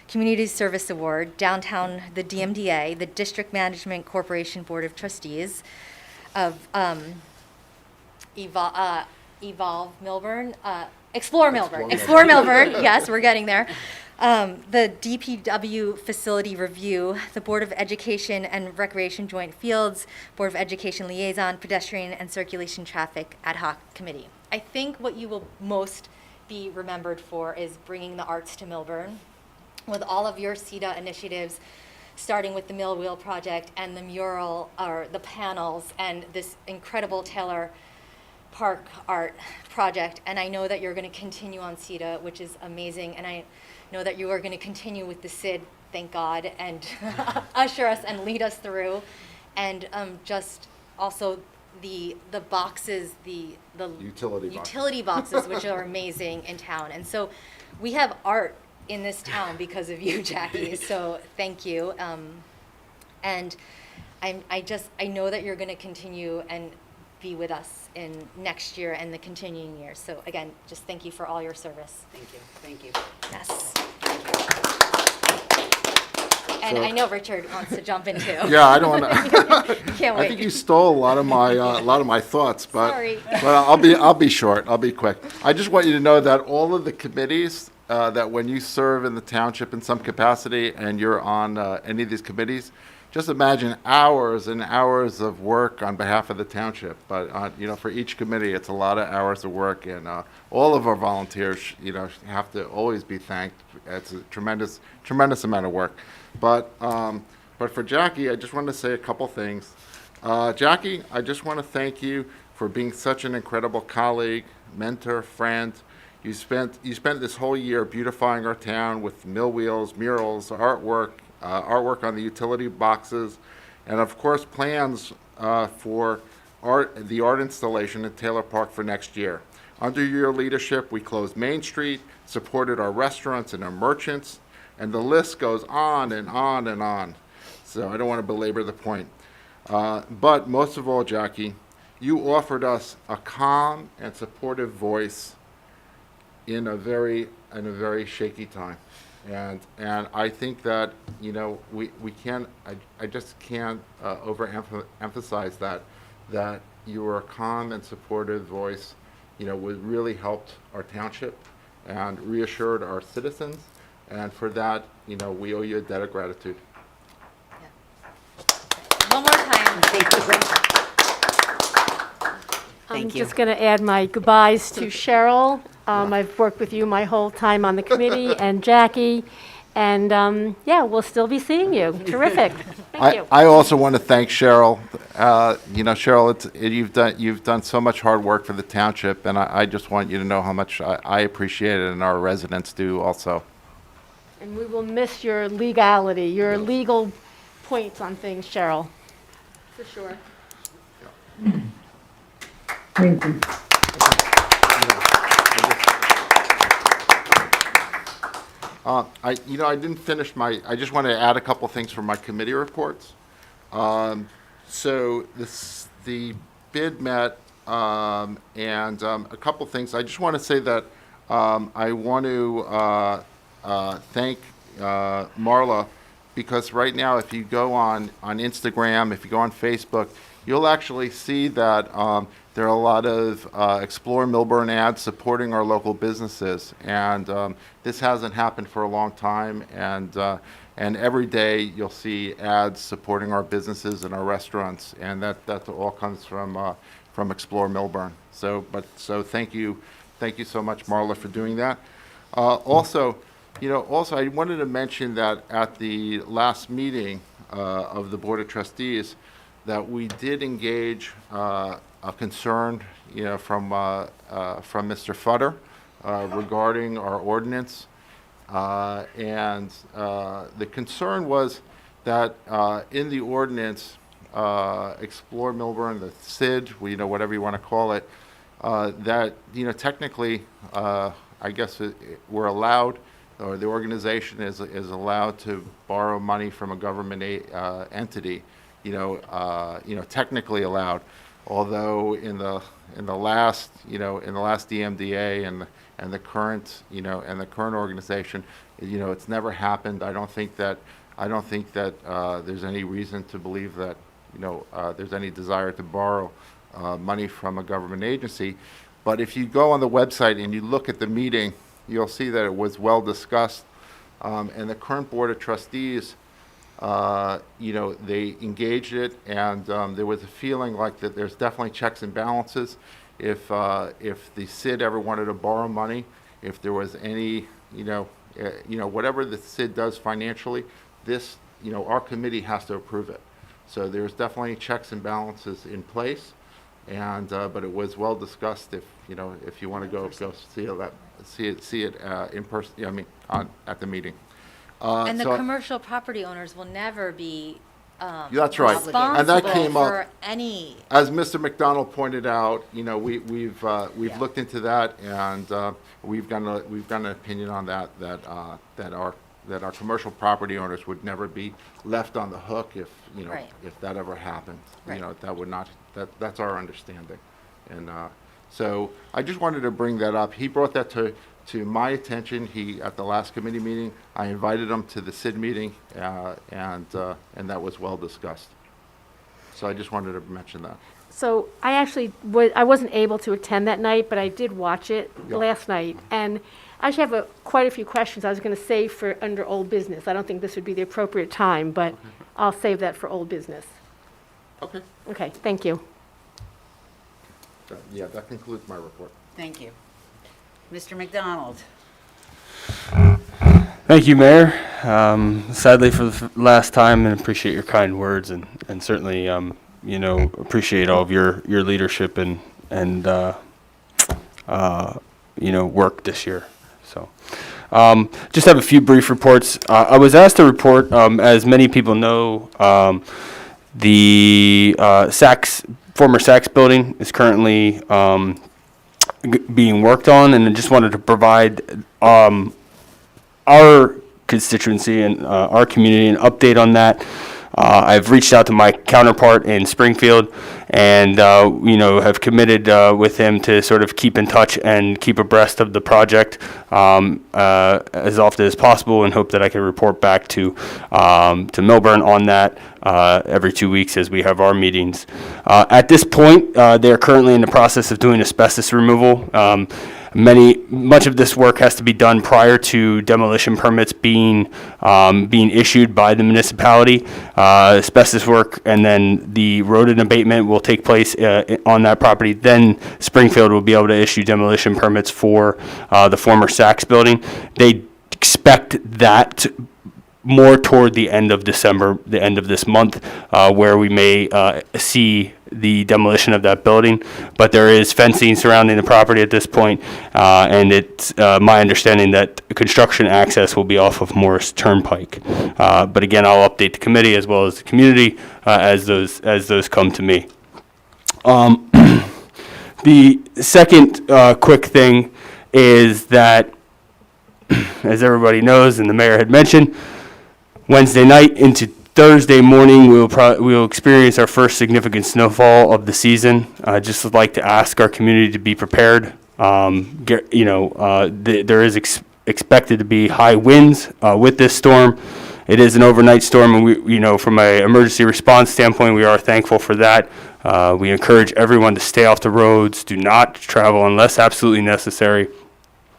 Community Service Award, Downtown, the DMDA, the District Management Corporation Board of Trustees, of Evolve Millburn, Explore Millburn. Explore Millburn, yes, we're getting there. The DPW facility review, the Board of Education and Recreation Joint Fields, Board of Education Liaison, Pedestrian and Circulation Traffic Ad Hoc Committee. I think what you will most be remembered for is bringing the arts to Millburn. With all of your CETA initiatives, starting with the Mill Wheel Project and the mural, or the panels, and this incredible Taylor Park art project. And I know that you're going to continue on CETA, which is amazing. And I know that you are going to continue with the SID, thank God, and usher us and lead us through. And just also the boxes, the utility boxes, which are amazing in town. And so we have art in this town because of you, Jackie. So thank you. And I know that you're going to continue and be with us in next year and the continuing years. So again, just thank you for all your service. Thank you, thank you. Yes. And I know Richard wants to jump in too. Yeah, I don't want to. Can't wait. I think you stole a lot of my thoughts, but Sorry. I'll be short. I'll be quick. I just want you to know that all of the committees that when you serve in the township in some capacity and you're on any of these committees, just imagine hours and hours of work on behalf of the township. But for each committee, it's a lot of hours of work, and all of our volunteers, have to always be thanked. It's a tremendous amount of work. But for Jackie, I just want to say a couple things. Jackie, I just want to thank you for being such an incredible colleague, mentor, friend. You spent this whole year beautifying our town with mill wheels, murals, artwork on the utility boxes, and of course plans for the art installation at Taylor Park for next year. Under your leadership, we closed Main Street, supported our restaurants and our merchants, and the list goes on and on and on. So I don't want to belabor the point. But most of all, Jackie, you offered us a calm and supportive voice in a very shaky time. And I think that, we can't, I just can't overemphasize that you were a calm and supportive voice, really helped our township and reassured our citizens. And for that, we owe you a debt of gratitude. Yeah. One more time. I'm Thank you. just going to add my goodbyes to Cheryl. I've worked with you my whole time on the committee, and Jackie, and we'll still be seeing you. Terrific. Thank you. I also want to thank Cheryl. Cheryl, you've done so much hard work for the township, and I just want you to know how much I appreciate it, and our residents do also. And we will miss your legality, your legal points on things, Cheryl. For sure. Thank you. I didn't finish I just want to add a couple things from my committee reports. So the bid met, and a couple things. I just want to say that I want to thank Marla, because right now, if you go on Instagram, if you go on Facebook, you'll actually see that there are a lot of Explore Millburn ads supporting our local businesses, and this hasn't happened for a long time. And every day you'll see ads supporting our businesses and our restaurants, and that all comes from Explore Millburn. So thank you so much, Marla, for doing that. Also, I wanted to mention that at the last meeting of the Board of Trustees, that we did engage a concern, from Mr. Futter regarding our ordinance, and the concern was that in the ordinance, Explore Millburn, the SID, whatever you want to call it, that technically, I guess we're allowed, or the organization is allowed to borrow money from a government entity. Technically allowed, although in the last DMDA and the current organization, it's never happened. I don't think that there's any reason to believe that there's any desire to borrow money from a government agency. But if you go on the website and you look at the meeting, you'll see that it was well discussed. And the current Board of Trustees, they engaged it, and there was a feeling like that there's definitely checks and balances. If the SID ever wanted to borrow money, if there was any, whatever the SID does financially, this, our committee has to approve it. So there's definitely checks and balances in place, and but it was well discussed. If you want to go see it in person. At the meeting. And the so- commercial property owners will never be That's right. And that responsible came up. for any. As Mr. McDonald pointed out, we've looked into that, and we've got an opinion on that our commercial property owners would never be left on the hook if Right. if that ever happened. Right. That would not. That's our understanding, and so I just wanted to bring that up. He brought that to my attention. At the last committee meeting, I invited him to the SID meeting, and that was well discussed. So I just wanted to mention that. So I actually I wasn't able to attend that night, but I did watch it Yeah. last night. And I actually have quite a few questions I was going to save for under old business. I don't think this would be the appropriate time, but I'll save that for old business. Okay. Okay, thank you. That concludes my report. Thank you. Mr. McDonald? Thank you, Mayor. Sadly for the last time, and appreciate your kind words, and certainly, appreciate all of your leadership and work this year. So, just have a few brief reports. I was asked to report, as many people know, the former Saks building is currently being worked on, and I just wanted to provide our constituency and our community an update on that. I've reached out to my counterpart in Springfield, and have committed with him to sort of keep in touch and keep abreast of the project as often as possible, and hope that I can report back to Millburn on that every 2 weeks as we have our meetings. At this point, they are currently in the process of doing asbestos removal. Much of this work has to be done prior to demolition permits being issued by the municipality. Asbestos work and then the rodent abatement will take place on that property. Then Springfield will be able to issue demolition permits for the former Saks building. They expect that more toward the end of December, the end of this month, where we may see the demolition of that building. But there is fencing surrounding the property at this point, and it's my understanding that construction access will be off of Morris Turnpike. But again, I'll update the committee as well as the community as those come to me. The second quick thing is that, as everybody knows and the mayor had mentioned, Wednesday night into Thursday morning, we'll experience our first significant snowfall of the season. I just would like to ask our community to be prepared. There is expected to be high winds with this storm. It is an overnight storm, and we, from an emergency response standpoint, we are thankful for that. We encourage everyone to stay off the roads, do not travel unless absolutely necessary.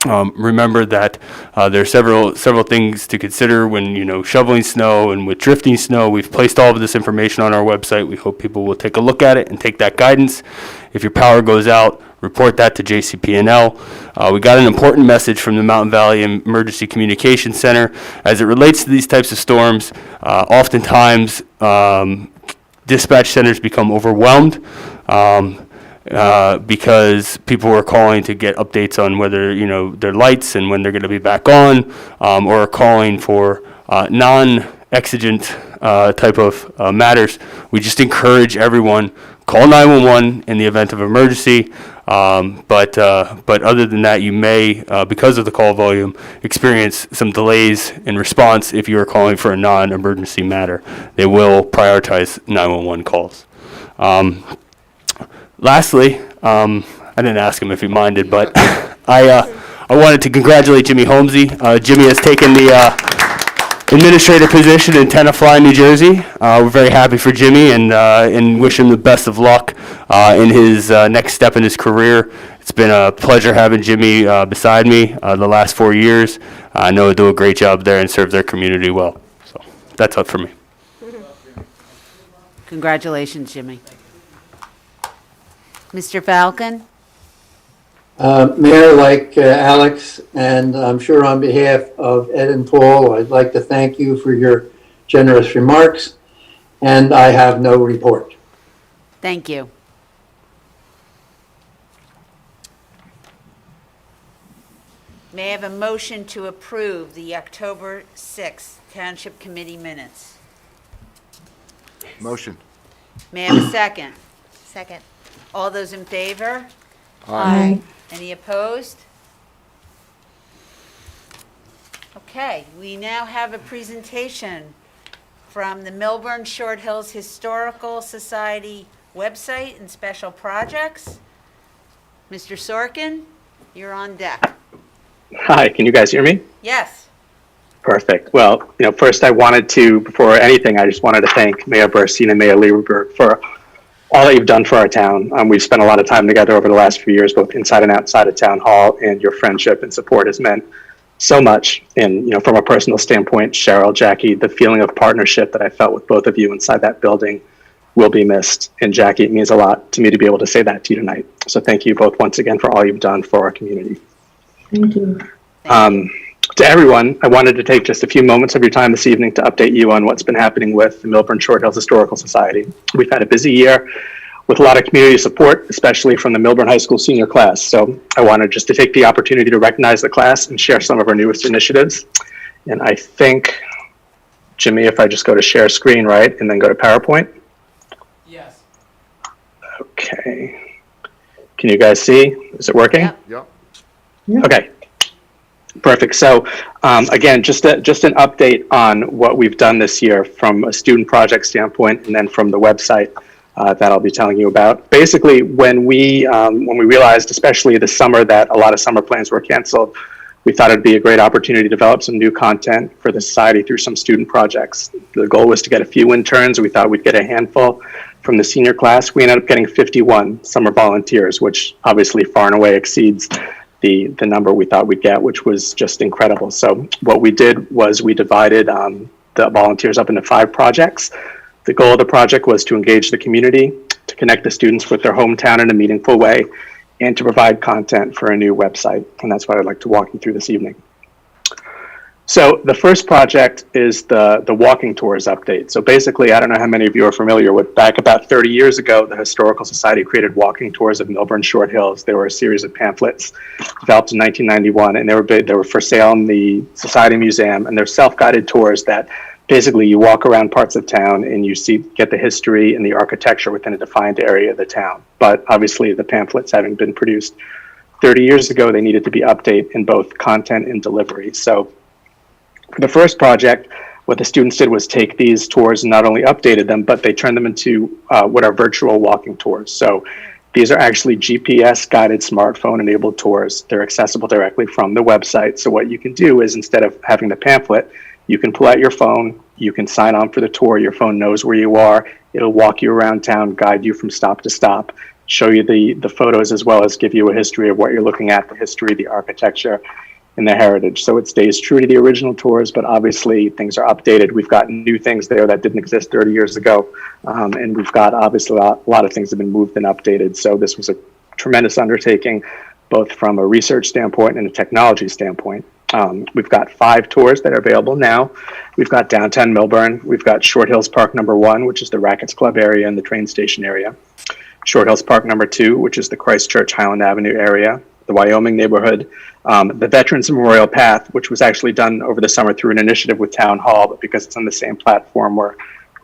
Remember that there are several things to consider when shoveling snow and with drifting snow. We've placed all of this information on our website. We hope people will take a look at it and take that guidance. If your power goes out, report that to JCP&L. We got an important message from the Mountain Valley Emergency Communications Center as it relates to these types of storms. Oftentimes, dispatch centers become overwhelmed. Because people are calling to get updates on whether their lights and when they're going to be back on, or calling for non-exigent type of matters. We just encourage everyone, call 911 in the event of emergency. But other than that, you may, because of the call volume, experience some delays in response if you are calling for a non-emergency matter. They will prioritize 911 calls. Lastly, I didn't ask him if he minded, but I wanted to congratulate Jimmy Holmesy. Jimmy has taken the administrator position in Tenafly, New Jersey. We're very happy for Jimmy and wish him the best of luck in his next step in his career. It's been a pleasure having Jimmy beside me the last 4 years. I know he'll do a great job there and serve their community well. So that's up for me. Congratulations, Jimmy. Mr. Falcon? Mayor, like Alex, and I'm sure on behalf of Ed and Paul, I'd like to thank you for your generous remarks, and I have no report. Thank you. May I have a motion to approve the October 6th Township Committee minutes? Motion. May I have a second? Second. All those in favor? Aye. Any opposed? Okay, we now have a presentation from the Millburn Short Hills Historical Society website and special projects. Mr. Sorkin, you're on deck. Hi, can you guys hear me? Yes. Perfect. Well, first I wanted to, before anything, I just wanted to thank Mayor Burstein and Mayor Lieberberg for all that you've done for our town. We've spent a lot of time together over the last few years, both inside and outside of town hall, and your friendship and support has meant so much. And, from a personal standpoint, Cheryl, Jackie, the feeling of partnership that I felt with both of you inside that building will be missed. And Jackie, it means a lot to me to be able to say that to you tonight. So thank you both once again for all you've done for our community. Thank you. To everyone, I wanted to take just a few moments of your time this evening to update you on what's been happening with the Millburn Short Hills Historical Society. We've had a busy year with a lot of community support, especially from the Millburn High School senior class. So I wanted just to take the opportunity to recognize the class and share some of our newest initiatives. And I think, Jimmy, if I just go to share screen, right, and then go to PowerPoint. Yes. Okay. Can you guys see? Is it working? Yep. Yep. Okay. Perfect. So again, just an update on what we've done this year from a student project standpoint, and then from the website that I'll be telling you about. Basically, when we realized, especially this summer, that a lot of summer plans were canceled, we thought it'd be a great opportunity to develop some new content for the society through some student projects. The goal was to get a few interns. We thought we'd get a handful from the senior class. We ended up getting 51 summer volunteers, which obviously far and away exceeds the number we thought we'd get, which was just incredible. So what we did was we divided the volunteers up into 5 projects. The goal of the project was to engage the community, to connect the students with their hometown in a meaningful way, and to provide content for a new website. And that's what I'd like to walk you through this evening. So the first project is the walking tours update. So basically, I don't know how many of you are familiar with, back about 30 years ago, the Historical Society created walking tours of Millburn Short Hills. They were a series of pamphlets developed in 1991, and they were for sale in the Society Museum, and they're self-guided tours that basically you walk around parts of town and you get the history and the architecture within a defined area of the town. But obviously the pamphlets having been produced 30 years ago, they needed to be updated in both content and delivery. So for the first project, what the students did was take these tours and not only updated them, but they turned them into what are virtual walking tours. So these are actually GPS guided smartphone enabled tours. They're accessible directly from the website. So what you can do is, instead of having the pamphlet, you can pull out your phone, you can sign on for the tour, your phone knows where you are, it'll walk you around town, guide you from stop to stop, show you the photos, as well as give you a history of what you're looking at, the history, the architecture, and the heritage. So it stays true to the original tours, but obviously things are updated. We've got new things there that didn't exist 30 years ago. And we've got obviously a lot of things have been moved and updated. So this was a tremendous undertaking, both from a research standpoint and a technology standpoint. We've got 5 tours that are available now. We've got downtown Millburn. We've got Short Hills Park number 1, which is the Rackets Club area and the train station area. Short Hills Park number 2, which is the Christchurch Highland Avenue area, the Wyoming neighborhood, the Veterans Memorial Path, which was actually done over the summer through an initiative with Town Hall, but because it's on the same platform, we're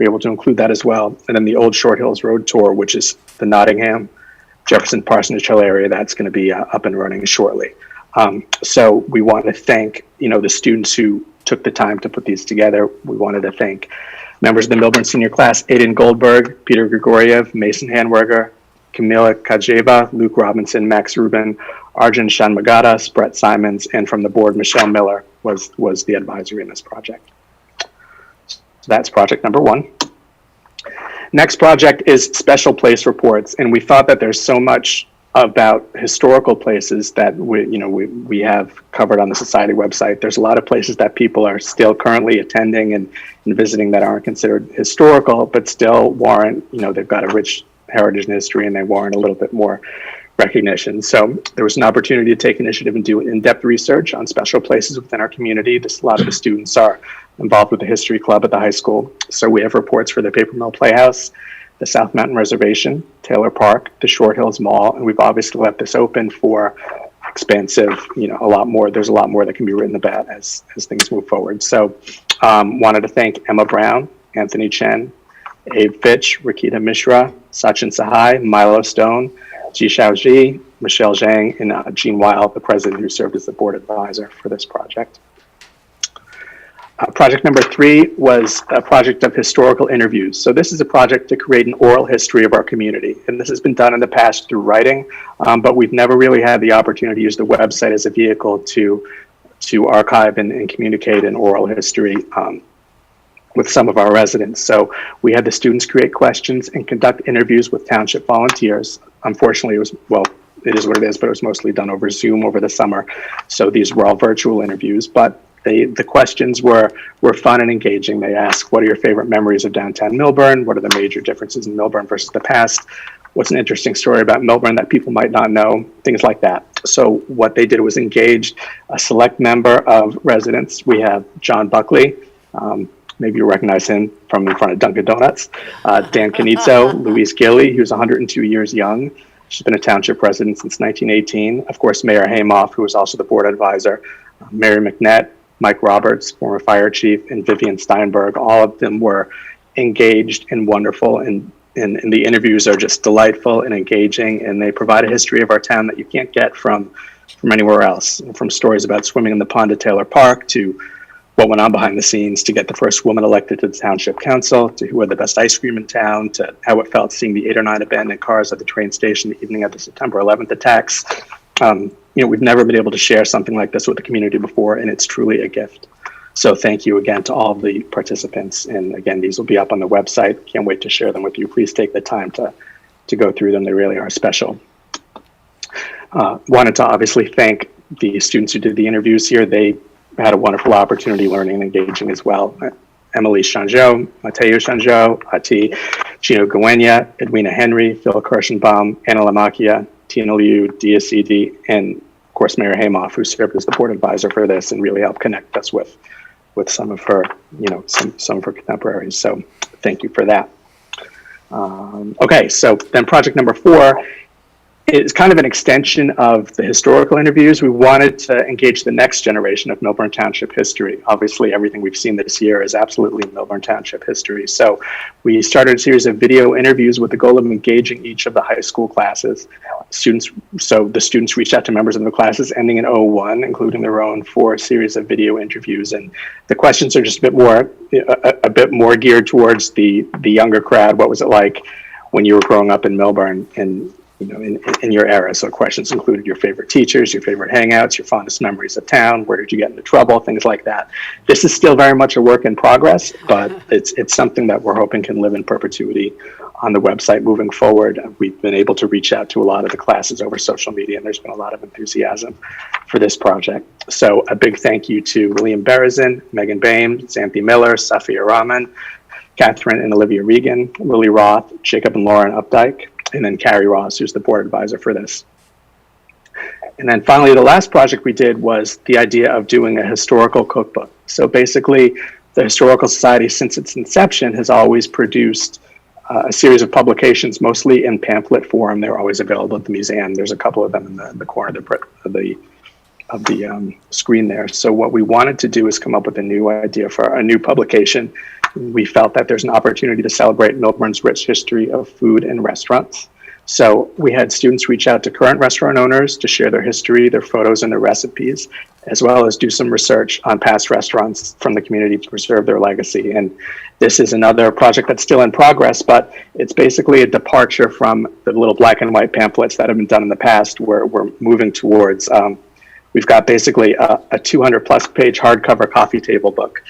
able to include that as well. And then the Old Short Hills Road Tour, which is the Nottingham, Jefferson Parsonage Hill area, that's going to be up and running shortly. So we want to thank, the students who took the time to put these together. We wanted to thank members of the Millburn Senior Class, Aiden Goldberg, Peter Grigoriev, Mason Hanwerger, Camila Kajeva, Luke Robinson, Max Rubin, Arjun Shanmagadas, Brett Simons, and from the board, Michelle Miller was the advisory in this project. So that's project number 1. Next project is special place reports, and we thought that there's so much about historical places that we have covered on the society website. There's a lot of places that people are still currently attending and visiting that aren't considered historical, but still warrant, they've got a rich heritage and history, and they warrant a little bit more recognition. So there was an opportunity to take initiative and do in-depth research on special places within our community. A lot of the students are involved with the history club at the high school. So we have reports for the Paper Mill Playhouse, the South Mountain Reservation, Taylor Park, the Short Hills Mall, and we've obviously left this open for expansive, a lot more. There's a lot more that can be written about as things move forward. So wanted to thank Emma Brown, Anthony Chen, Abe Fitch, Rakita Mishra, Sachin Sahai, Milo Stone, Ji Xiaoji, Michelle Zhang, and Jean Weil, the president who served as the board advisor for this project. Project number 3 was a project of historical interviews. So this is a project to create an oral history of our community. And this has been done in the past through writing, but we've never really had the opportunity to use the website as a vehicle to archive and communicate an oral history with some of our residents. So we had the students create questions and conduct interviews with township volunteers. Unfortunately, it is what it is, but it was mostly done over Zoom over the summer. So these were all virtual interviews, but the questions were fun and engaging. They asked, what are your favorite memories of downtown Millburn? What are the major differences in Millburn versus the past? What's an interesting story about Millburn that people might not know? Things like that. So what they did was engage a select number of residents. We have John Buckley, maybe you recognize him from in front of Dunkin' Donuts, Dan Canizzo, Louise Gilly, who's 102 years young. She's been a township resident since 1918. Of course, Mayor Haymoff, who was also the board advisor, Mary McNett, Mike Roberts, former fire chief, and Vivian Steinberg. All of them were engaged and wonderful, and the interviews are just delightful and engaging, and they provide a history of our town that you can't get from anywhere else. From stories about swimming in the pond at Taylor Park, to what went on behind the scenes to get the first woman elected to the township council, to who had the best ice cream in town, to how it felt seeing the 8 or 9 abandoned cars at the train station the evening of the September 11th attacks. We've never been able to share something like this with the community before, and it's truly a gift. So thank you again to all of the participants. And again, these will be up on the website. Can't wait to share them with you. Please take the time to go through them. They really are special. Wanted to obviously thank the students who did the interviews here. They had a wonderful opportunity learning and engaging as well. Emily Changeau, Mateo Changeau, Ati Gino Guenya, Edwina Henry, Phil Kirschenbaum, Anna Lamacchia, Tina Liu, Dia Cidi, and of course Mayor Haymoff, who served as the board advisor for this and really helped connect us with some of her, some of her contemporaries. So thank you for that. Okay, so then project number 4 is kind of an extension of the historical interviews. We wanted to engage the next generation of Millburn Township history. Obviously, everything we've seen this year is absolutely Millburn Township history. So we started a series of video interviews with the goal of engaging each of the high school classes. So the students reached out to members of the classes ending in 01, including their own, for a series of video interviews. And the questions are just a bit more geared towards the younger crowd. What was it like when you were growing up in Millburn and in your era? So questions included your favorite teachers, your favorite hangouts, your fondest memories of town, where did you get into trouble, things like that. This is still very much a work in progress, but it's something that we're hoping can live in perpetuity on the website moving forward. We've been able to reach out to a lot of the classes over social media, and there's been a lot of enthusiasm for this project. So a big thank you to William Berezin, Megan Bain, Xanthi Miller, Safia Rahman, Catherine and Olivia Regan, Lily Roth, Jacob and Lauren Updike, and then Carrie Ross, who's the board advisor for this. And then finally, the last project we did was the idea of doing a historical cookbook. So basically, the Historical Society, since its inception, has always produced a series of publications, mostly in pamphlet form. They're always available at the museum. There's a couple of them in the corner of the screen there. So what we wanted to do is come up with a new idea for a new publication. We felt that there's an opportunity to celebrate Millburn's rich history of food and restaurants. So we had students reach out to current restaurant owners to share their history, their photos, and their recipes, as well as do some research on past restaurants from the community to preserve their legacy. And this is another project that's still in progress, but it's basically a departure from the little black and white pamphlets that have been done in the past, where we're moving towards, we've got basically a 200 plus page hardcover coffee table book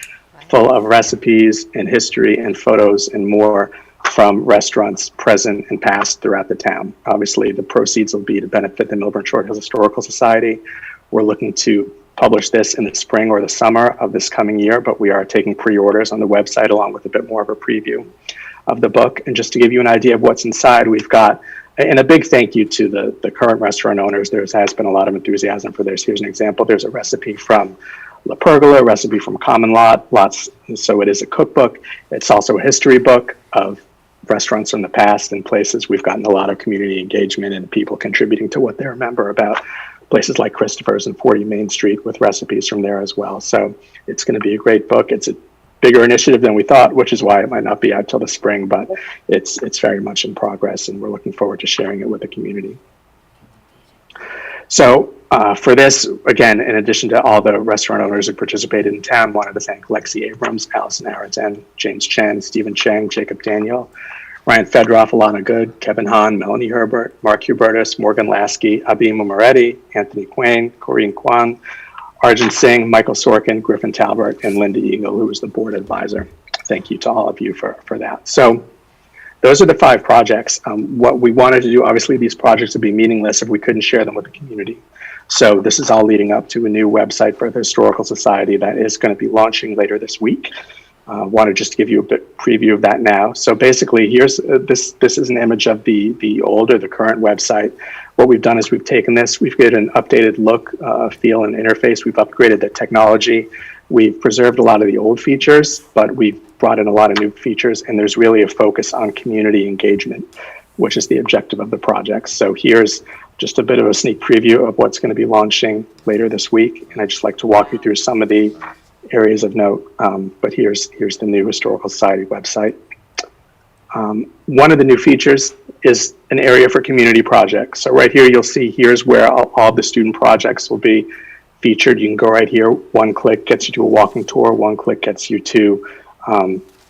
full of recipes and history and photos and more from restaurants present and past throughout the town. Obviously, the proceeds will be to benefit the Millburn Short Hills Historical Society. We're looking to publish this in the spring or the summer of this coming year, but we are taking pre-orders on the website along with a bit more of a preview of the book. And just to give you an idea of what's inside, we've got, and a big thank you to the current restaurant owners. There has been a lot of enthusiasm for this. Here's an example. There's a recipe from La Pergola, a recipe from Common Lots. So it is a cookbook. It's also a history book of restaurants from the past and places. We've gotten a lot of community engagement and people contributing to what they remember about places like Christopher's and 40 Main Street with recipes from there as well. So it's going to be a great book. It's a bigger initiative than we thought, which is why it might not be out till the spring, but it's very much in progress, and we're looking forward to sharing it with the community. So for this, again, in addition to all the restaurant owners who participated in town, wanted to thank Lexi Abrams, Allison Aradzen, James Chen, Stephen Cheng, Jacob Daniel, Ryan Fedroff, Alana Good, Kevin Hahn, Melanie Herbert, Mark Hubertus, Morgan Lasky, Abima Moretti, Anthony Quain, Corinne Kwan, Arjun Singh, Michael Sorkin, Griffin Talbert, and Linda Eagle, who was the board advisor. Thank you to all of you for that. So those are the 5 projects. What we wanted to do, obviously these projects would be meaningless if we couldn't share them with the community. So this is all leading up to a new website for the Historical Society that is going to be launching later this week. Want to just give you a bit preview of that now. So basically, here's this is an image of the old or the current website. What we've done is we've taken this, we've given an updated look, feel, and interface. We've upgraded the technology. We've preserved a lot of the old features, but we've brought in a lot of new features, and there's really a focus on community engagement, which is the objective of the project. So here's just a bit of a sneak preview of what's going to be launching later this week, and I'd just like to walk you through some of the areas of note, but here's the new Historical Society website. One of the new features is an area for community projects. So right here, you'll see here's where all the student projects will be featured. You can go right here. One click gets you to a walking tour. One click gets you to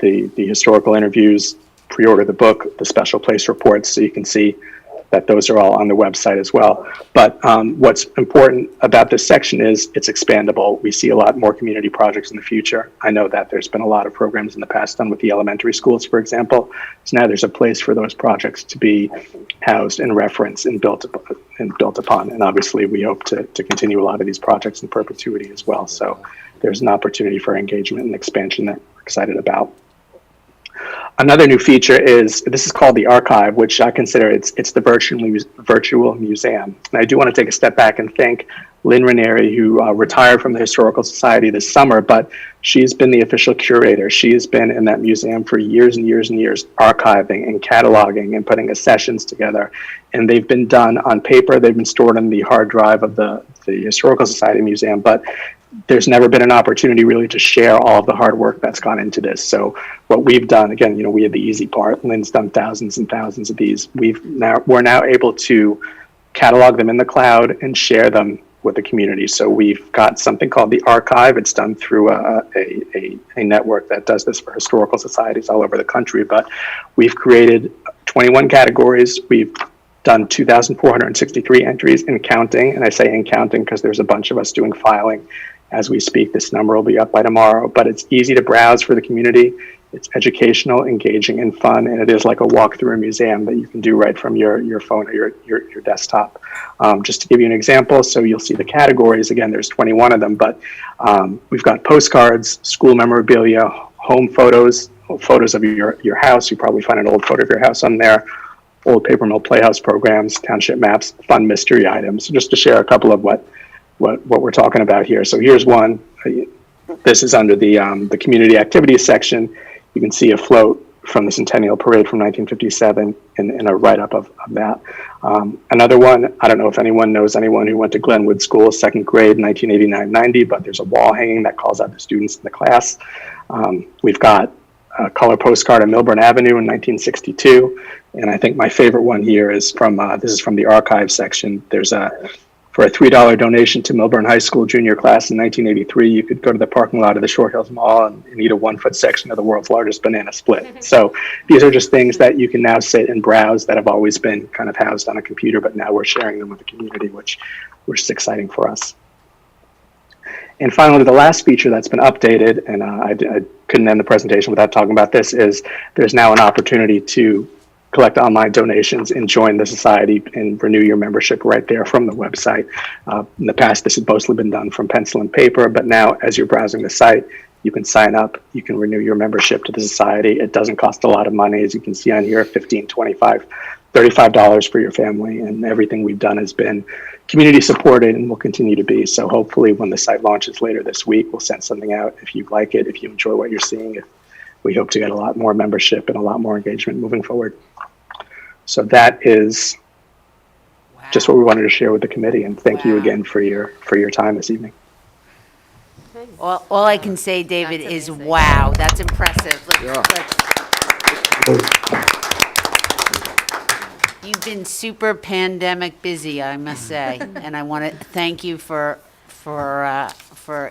the historical interviews, pre-order the book, the special place reports, so you can see that those are all on the website as well. But what's important about this section is it's expandable. We see a lot more community projects in the future. I know that there's been a lot of programs in the past done with the elementary schools, for example. So now there's a place for those projects to be housed and referenced and built upon. And obviously we hope to continue a lot of these projects in perpetuity as well. So there's an opportunity for engagement and expansion that we're excited about. Another new feature is, this is called the archive, which I consider it's the virtual museum. And I do want to take a step back and thank Lynn Ranieri, who retired from the Historical Society this summer, but she's been the official curator. She has been in that museum for years and years and years, archiving and cataloging and putting sessions together. And they've been done on paper. They've been stored on the hard drive of the Historical Society Museum, but there's never been an opportunity really to share all of the hard work that's gone into this. So what we've done, again, we had the easy part. Lynn's done thousands and thousands of these. We're now able to catalog them in the cloud and share them with the community. So we've got something called the archive. It's done through a network that does this for historical societies all over the country. But we've created 21 categories. We've done 2,463 entries and counting. And I say in counting because there's a bunch of us doing filing as we speak. This number will be up by tomorrow, but it's easy to browse for the community. It's educational, engaging, and fun, and it is like a walk through a museum that you can do right from your phone or your desktop. Just to give you an example, so you'll see the categories. Again, there's 21 of them, but we've got postcards, school memorabilia, home photos, photos of your house. You probably find an old photo of your house on there, old paper mill playhouse programs, township maps, fun mystery items. So just to share a couple of what we're talking about here. So here's one. This is under the community activities section. You can see a float from the Centennial Parade from 1957 in a write-up of that. Another one, I don't know if anyone knows anyone who went to Glenwood School, second grade, 1989-90, but there's a wall hanging that calls out the students in the class. We've got a color postcard on Millburn Avenue in 1962. And I think my favorite one here is from, this is from the archive section. There's for a $3 donation to Millburn High School junior class in 1983, you could go to the parking lot of the Short Hills Mall and eat a 1-foot section of the world's largest banana split. So these are just things that you can now sit and browse that have always been kind of housed on a computer, but now we're sharing them with the community, which is exciting for us. And finally, the last feature that's been updated, and I couldn't end the presentation without talking about this, is there's now an opportunity to collect online donations and join the society and renew your membership right there from the website. In the past, this had mostly been done from pencil and paper, but now as you're browsing the site, you can sign up, you can renew your membership to the society. It doesn't cost a lot of money, as you can see on here, $15, $25, $35 for your family, and everything we've done has been community supported and will continue to be. So hopefully when the site launches later this week, we'll send something out if you like it, if you enjoy what you're seeing. We hope to get a lot more membership and a lot more engagement moving forward. So that is just what we wanted to share with the committee, and thank you again for your time this evening. All I can say, David, is wow, that's impressive. You've been super pandemic busy, I must say, and I want to thank you for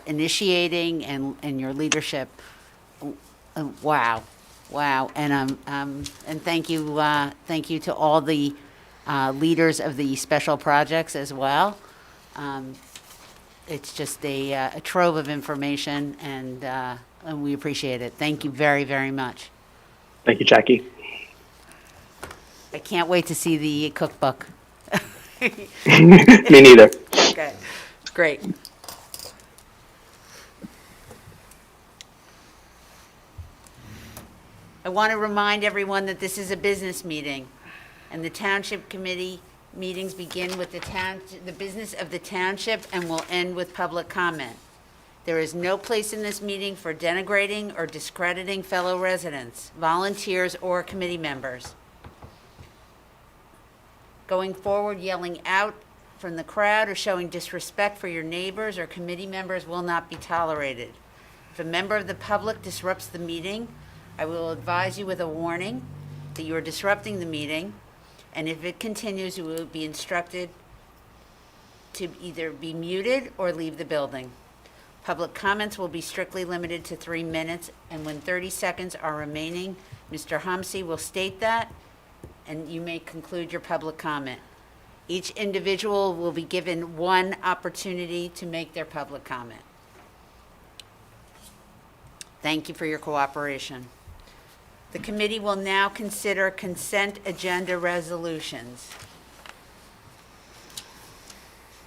initiating and your leadership. Wow, and thank you to all the leaders of the special projects as well. It's just a trove of information, and we appreciate it. Thank you very, very much. Thank you, Jackie. I can't wait to see the cookbook. Me neither. Okay, great. I want to remind everyone that this is a business meeting, and the township committee meetings begin with the business of the township and will end with public comment. There is no place in this meeting for denigrating or discrediting fellow residents, volunteers, or committee members. Going forward, yelling out from the crowd or showing disrespect for your neighbors or committee members will not be tolerated. If a member of the public disrupts the meeting, I will advise you with a warning that you are disrupting the meeting, and if it continues, you will be instructed to either be muted or leave the building. Public comments will be strictly limited to 3 minutes, and when 30 seconds are remaining, Mr. Humsey will state that, and you may conclude your public comment. Each individual will be given 1 opportunity to make their public comment. Thank you for your cooperation. The committee will now consider consent agenda resolutions.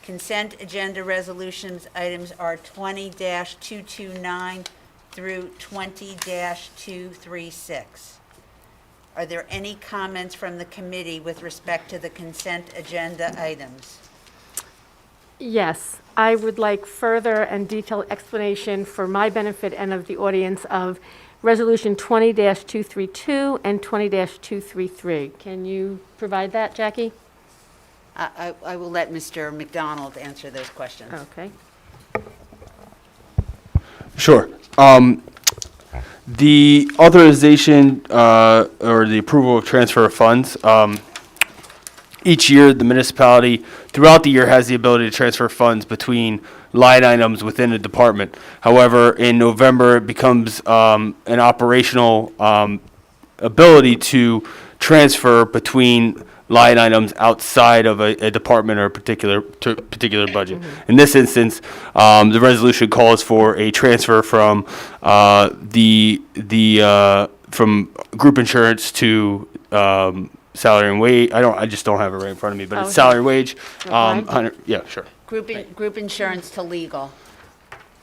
Consent agenda resolutions items are 20-229 through 20-236. Are there any comments from the committee with respect to the consent agenda items? Yes, I would like further and detailed explanation for my benefit and of the audience of Resolution 20-232 and 20-233. Can you provide that, Jackie? I will let Mr. McDonald answer those questions. Okay. Sure. The authorization or the approval of transfer of funds, each year the municipality throughout the year has the ability to transfer funds between line items within a department. However, in November it becomes an operational ability to transfer between line items outside of a department or a particular budget. In this instance, the resolution calls for a transfer from from group insurance to salary and wage. I just don't have it right in front of me, but it's salary and wage. Yeah, sure. Group insurance to legal.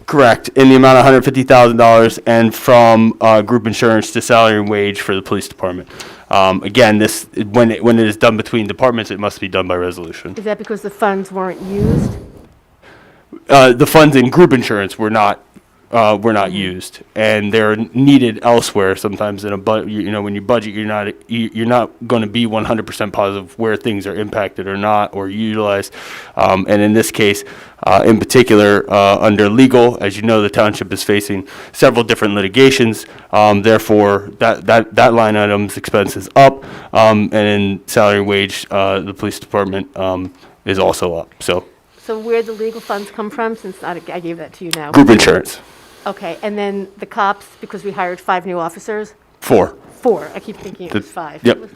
Correct, in the amount of $150,000, and from group insurance to salary and wage for the police department. Again, when it is done between departments, it must be done by resolution. Is that because the funds weren't used? The funds in group insurance were not used, and they're needed elsewhere. Sometimes in a when you budget, you're not going to be 100% positive where things are impacted or not or utilized. And in this case, in particular, under legal, as you know, the township is facing several different litigations. Therefore, that line item's expense is up, and in salary and wage, the police department is also up. So where the legal funds come from, since I gave that to you now? Group insurance. Okay, and then the cops, because we hired 5 new officers? 4. 4, I keep thinking it was 5. Yep.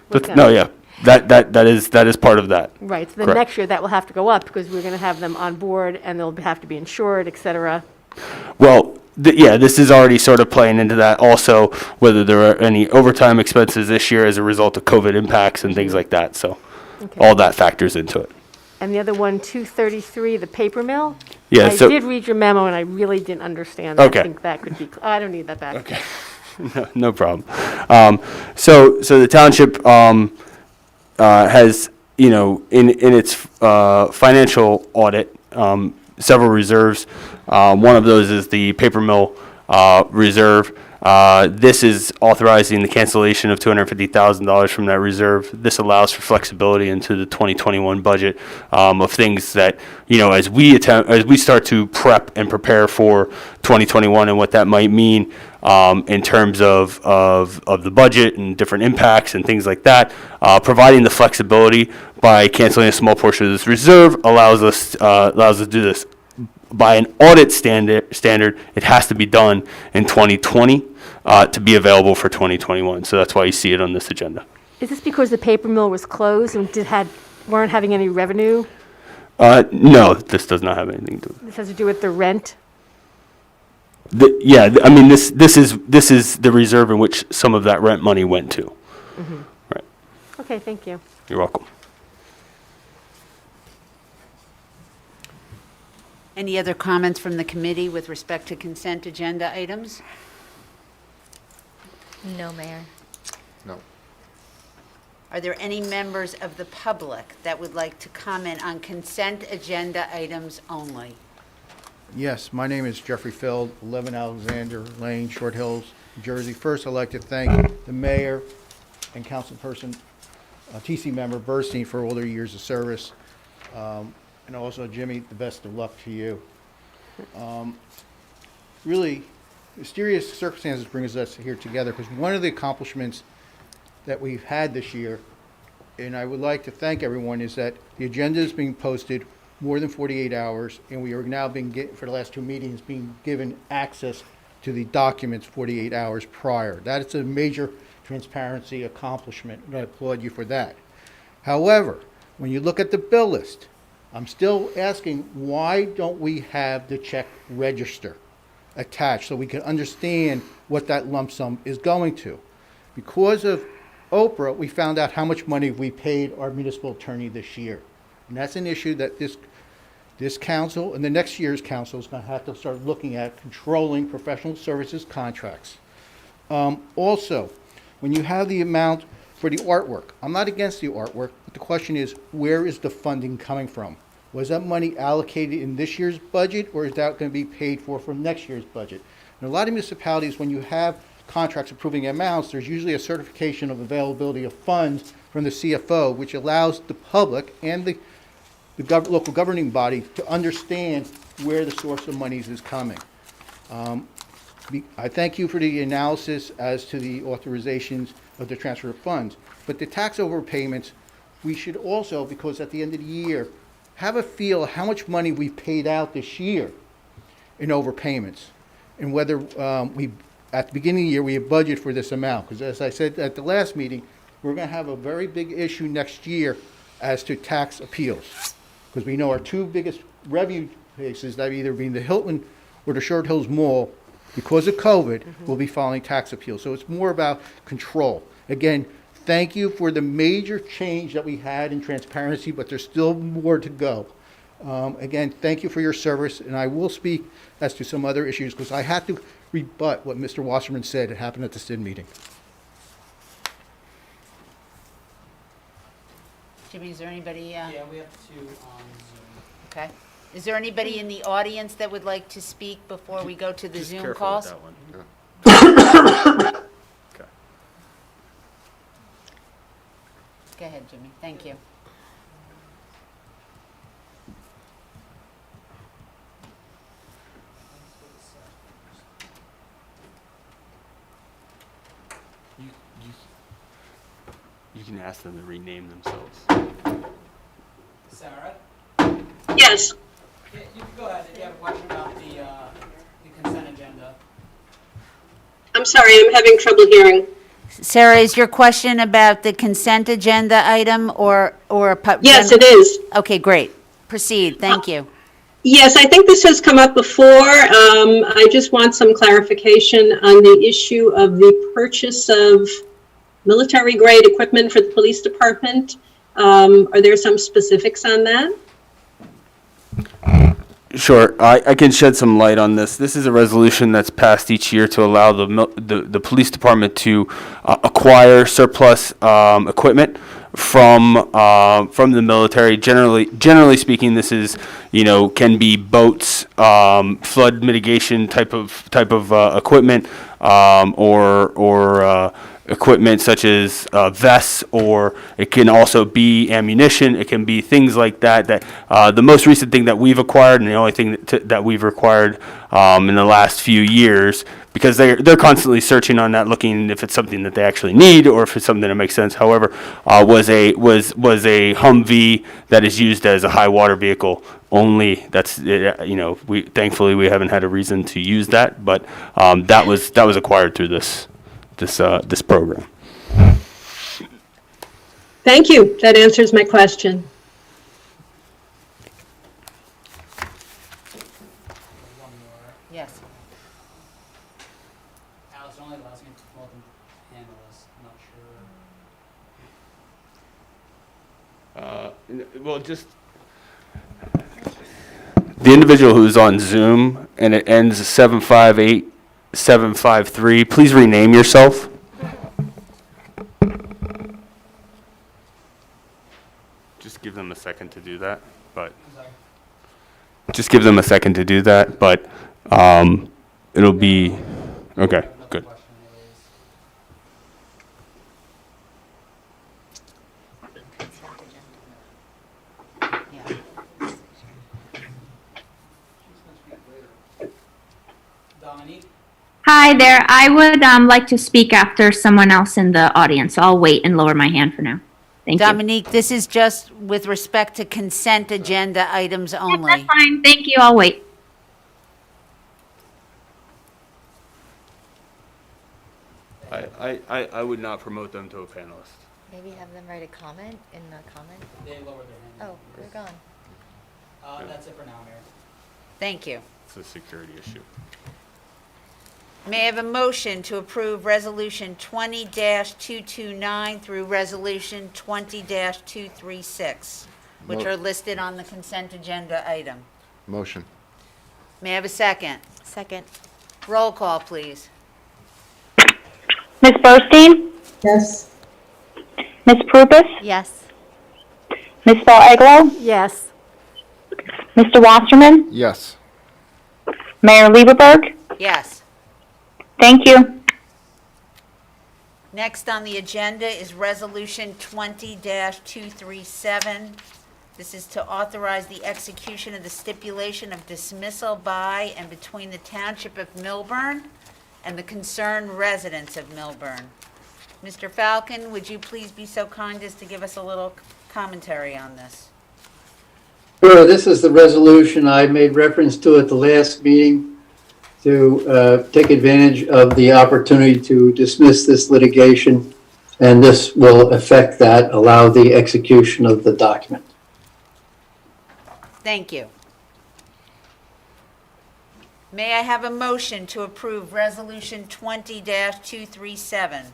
That is part of that. Right, so then Correct. next year that will have to go up because we're going to have them on board and they'll have to be insured, et cetera. Well, yeah, this is already sort of playing into that. Also, whether there are any overtime expenses this year as a result of COVID impacts and things like that. So Okay. all that factors into it. And the other one, 233, the paper mill? Yeah, I so- did read your memo, and I really didn't understand that. Okay. I think that could be, I don't need that back. Okay. No problem. So the township has, in its financial audit, several reserves. One of those is the paper mill reserve. This is authorizing the cancellation of $250,000 from that reserve. This allows for flexibility into the 2021 budget of things that, as we start to prep and prepare for 2021 and what that might mean in terms of the budget and different impacts and things like that. Providing the flexibility by canceling a small portion of this reserve allows us to do this. By an audit standard, it has to be done in 2020 to be available for 2021. So that's why you see it on this agenda. Is this because the paper mill was closed and weren't having any revenue? No, this does not have anything to do with it. This has to do with the rent? This is the reserve in which some of that rent money went to. Right. Okay, thank you. You're welcome. Any other comments from the committee with respect to consent agenda items? No, Mayor. No. Are there any members of the public that would like to comment on consent agenda items only? Yes, my name is Jeffrey Feld, 11 Alexander Lane, Short Hills, New Jersey. First, I'd like to thank the mayor and councilperson, TC member Burstein for all their years of service. And also, Jimmy, the best of luck to you. Really, mysterious circumstances brings us here together because one of the accomplishments that we've had this year, and I would like to thank everyone, is that the agenda is being posted more than 48 hours, and we are now for the last two meetings, being given access to the documents 48 hours prior. That is a major transparency accomplishment, and I applaud you for that. However, when you look at the bill list, I'm still asking, why don't we have the check register attached so we can understand what that lump sum is going to? Because of Oprah, we found out how much money we paid our municipal attorney this year. And that's an issue that this council and the next year's council is going to have to start looking at, controlling professional services contracts. Also, when you have the amount for the artwork, I'm not against the artwork, but the question is, where is the funding coming from? Was that money allocated in this year's budget, or is that going to be paid for from next year's budget? In a lot of municipalities, when you have contracts approving amounts, there's usually a certification of availability of funds from the CFO, which allows the public and the local governing body to understand where the source of monies is coming. I thank you for the analysis as to the authorizations of the transfer of funds, but the tax overpayments, we should also, because at the end of the year, have a feel of how much money we paid out this year in overpayments, and whether at the beginning of the year, we have budget for this amount. Because as I said at the last meeting, we're going to have a very big issue next year as to tax appeals. Because we know our two biggest revenue cases that have either been the Hilton or the Short Hills Mall, because of COVID, will be filing tax appeals. So it's more about control. Again, thank you for the major change that we had in transparency, but there's still more to go. Again, thank you for your service, and I will speak as to some other issues, because I had to rebut what Mr. Wasserman said had happened at the SID meeting. Jimmy, is there anybody? Yeah, we have two on Zoom. Okay. Is there anybody in the audience that would like to speak before we go to the Zoom calls? That one. Okay. Go ahead, Jimmy. Thank you. You can ask them to rename themselves. Sarah? Yes. Yeah, you can go ahead if you have a question about the consent agenda. I'm sorry, I'm having trouble hearing. Sarah, is your question about the consent agenda item or Yes, it is. Okay, great. Proceed. Thank you. Yes, I think this has come up before. I just want some clarification on the issue of the purchase of military-grade equipment for the police department. Are there some specifics on that? Sure, I can shed some light on this. This is a resolution that's passed each year to allow the police department to acquire surplus equipment from the military. Generally speaking, this is, can be boats, flood mitigation type of equipment, or equipment such as vests, or it can also be ammunition. It can be things like that. The most recent thing that we've acquired, and the only thing that we've acquired in the last few years, because they're constantly searching on that, looking if it's something that they actually need or if it's something that makes sense. However, was a Humvee that is used as a high water vehicle only. That's we thankfully we haven't had a reason to use that, but that was acquired through this program. Thank you. That answers my question. One more. Yes. Alice, only allows me to more than handle this. I'm not sure. Well, just the individual who's on Zoom and it ends 753. Please rename yourself. Just give them a second to do that, but it'll be okay. Good. Dominique? Hi there. I would like to speak after someone else in the audience. I'll wait and lower my hand for now. Thank you. Dominique, this is just with respect to consent agenda items only. That's fine. Thank you. I'll wait. I would not promote them to a panelist. Maybe have them write a comment in the comment. They lowered their hand. Oh, they're gone. That's it for now, Mayor. Thank you. It's a security issue. May I have a motion to approve Resolution 20-229 through Resolution 20-236, which are listed on the consent agenda item? Motion. May I have a second? Second. Roll call, please. Ms. Burstein? Yes. Ms. Prupus? Yes. Ms. Eglo? Yes. Mr. Wasserman? Yes. Mayor Lieberberg? Yes. Thank you. Next on the agenda is Resolution 20-237. This is to authorize the execution of the stipulation of dismissal by and between the Township of Millburn and the concerned residents of Millburn. Mr. Falcon, would you please be so kind as to give us a little commentary on this? Sure, this is the resolution I made reference to at the last meeting to take advantage of the opportunity to dismiss this litigation, and this will affect that, allow the execution of the document. Thank you. May I have a motion to approve Resolution 20-237?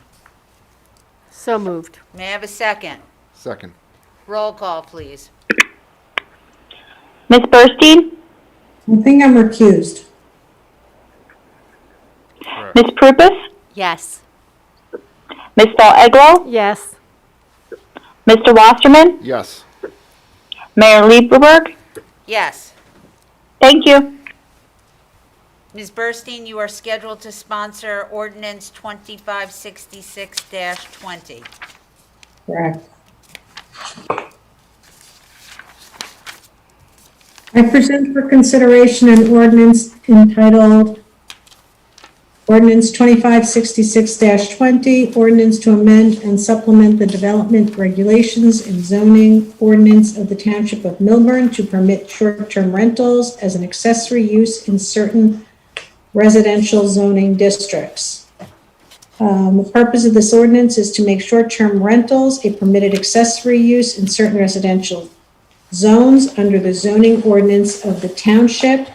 So moved. May I have a second? Second. Roll call, please. Ms. Burstein? I think I'm recused. Ms. Prupus? Yes. Ms. Eglo? Yes. Mr. Wasserman? Yes. Mayor Lieberberg? Yes. Thank you. Ms. Burstein, you are scheduled to sponsor Ordinance 2566-20. Correct. I present for consideration an ordinance entitled Ordinance 2566-20, ordinance to amend and supplement the development regulations and zoning ordinance of the Township of Millburn to permit short-term rentals as an accessory use in certain residential zoning districts. The purpose of this ordinance is to make short-term rentals a permitted accessory use in certain residential zones under the zoning ordinance of the township.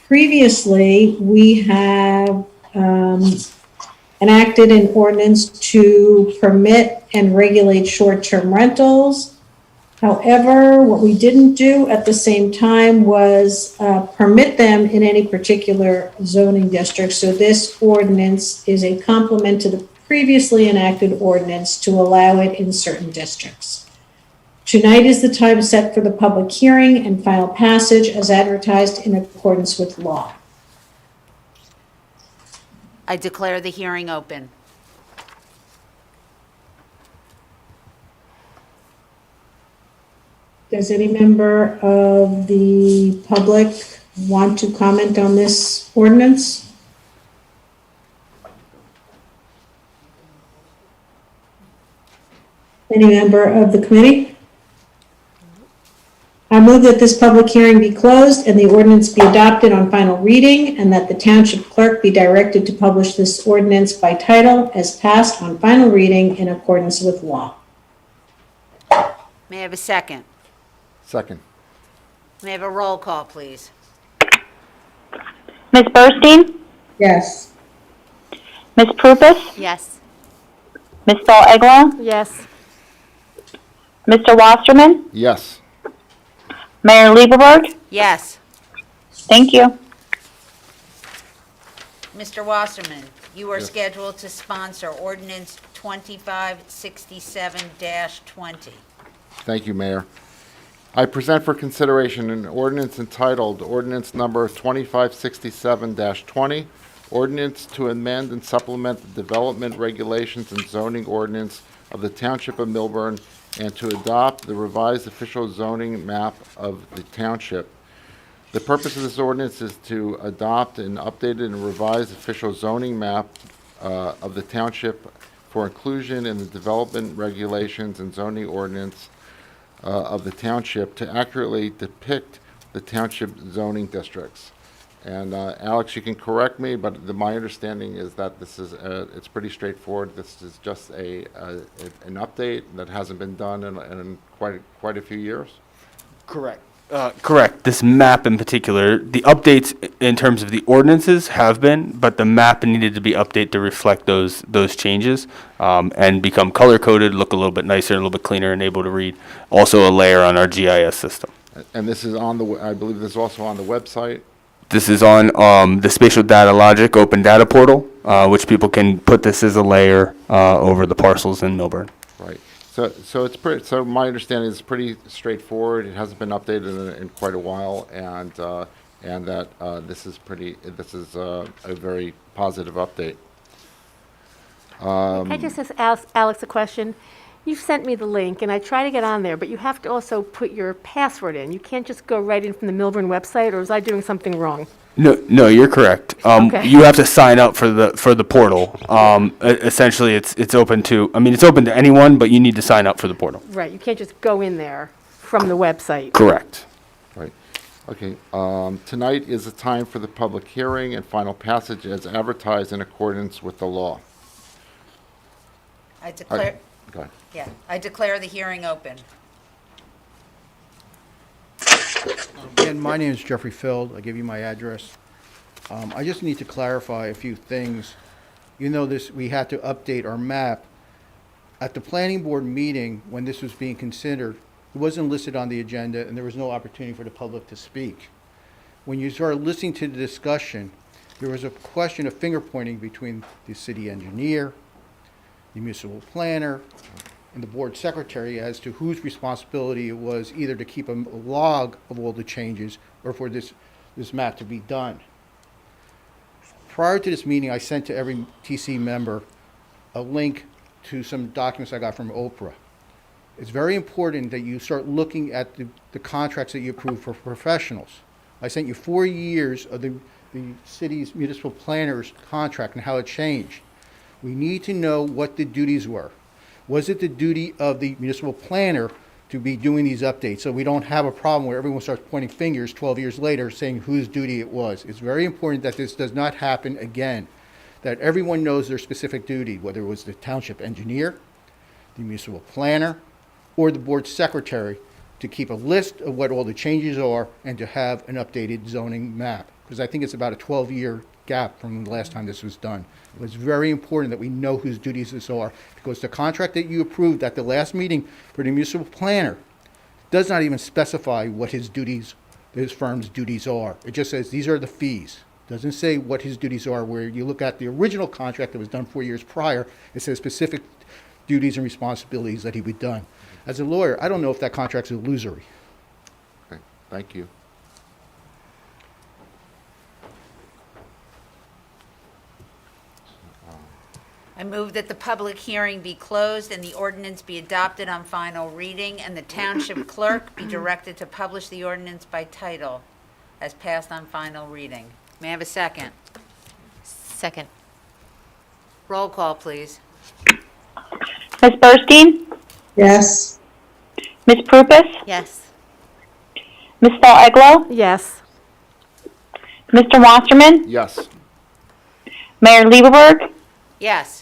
Previously, we have enacted an ordinance to permit and regulate short-term rentals. However, what we didn't do at the same time was permit them in any particular zoning district. So this ordinance is a complement to the previously enacted ordinance to allow it in certain districts. Tonight is the time set for the public hearing and final passage as advertised in accordance with law. I declare the hearing open. Does any member of the public want to comment on this ordinance? Any member of the committee? I move that this public hearing be closed and the ordinance be adopted on final reading, and that the township clerk be directed to publish this ordinance by title as passed on final reading in accordance with law. May I have a second? Second. May I have a roll call, please? Ms. Burstein? Yes. Ms. Prupus? Yes. Ms. Fall Eglo? Yes. Mr. Wasserman? Yes. Mayor Lieberberg? Yes. Thank you. Mr. Wasserman, you are Yes. scheduled to sponsor ordinance 2567-20. Thank you, Mayor. I present for consideration an ordinance entitled Ordinance Number 2567-20, Ordinance to amend and supplement the development regulations and zoning ordinance of the Township of Millburn and to adopt the revised official zoning map of the township. The purpose of this ordinance is to adopt an updated and revised official zoning map of the township for inclusion in the development regulations and zoning ordinance of the township to accurately depict the township zoning districts. And Alex, you can correct me, but my understanding is that this is it's pretty straightforward. This is just an update that hasn't been done in quite a few years. Correct. Correct. This map in particular, the updates in terms of the ordinances have been, but the map needed to be updated to reflect those changes and become color coded, look a little bit nicer, a little bit cleaner, and able to read. Also, a layer on our GIS system. And this is on the. I believe this is also on the website. This is on the Spatial Data Logic Open Data Portal, which people can put this as a layer over the parcels in Millburn. Right. So it's pretty. So my understanding is pretty straightforward. It hasn't been updated in quite a while, and that this is pretty. This is a very positive update. Can I just ask Alex a question? You've sent me the link, and I try to get on there, but you have to also put your password in. You can't just go right in from the Millburn website, or was I doing something wrong? No, you're correct. Okay. You have to sign up for the portal. Essentially, it's open to. I mean, it's open to anyone, but you need to sign up for the portal. Right, you can't just go in there from the website. Correct. Right. Okay. Tonight is the time for the public hearing and final passage as advertised in accordance with the law. I declare, Go ahead. yeah, I declare the hearing open. Again, my name is Jeffrey Field. I give you my address. I just need to clarify a few things. You know this, we had to update our map. At the planning board meeting, when this was being considered, it wasn't listed on the agenda and there was no opportunity for the public to speak. When you started listening to the discussion, there was a question of finger pointing between the city engineer, the municipal planner, and the board secretary as to whose responsibility it was either to keep a log of all the changes or for this map to be done. Prior to this meeting, I sent to every TC member a link to some documents I got from Oprah. It's very important that you start looking at the contracts that you approve for professionals. I sent you 4 years of the city's municipal planner's contract and how it changed. We need to know what the duties were. Was it the duty of the municipal planner to be doing these updates so we don't have a problem where everyone starts pointing fingers 12 years later saying whose duty it was? It's very important that this does not happen again, that everyone knows their specific duty, whether it was the township engineer, the municipal planner, or the board secretary to keep a list of what all the changes are and to have an updated zoning map. Because I think it's about a 12-year gap from the last time this was done. It was very important that we know whose duties this are, because the contract that you approved at the last meeting for the municipal planner does not even specify what his duties, his firm's duties are. It just says these are the fees. Doesn't say what his duties are. Where you look at the original contract that was done 4 years prior, it says specific duties and responsibilities that he would done. As a lawyer, I don't know if that contract's illusory. Okay, thank you. I move that the public hearing be closed and the ordinance be adopted on final reading, and the township clerk be directed to publish the ordinance by title as passed on final reading. May I have a second? Second. Roll call, please. Ms. Burstein? Yes. Ms. Prupus? Yes. Ms. Fall Eglo? Yes. Mr. Wasserman? Yes. Mayor Lieberberg? Yes.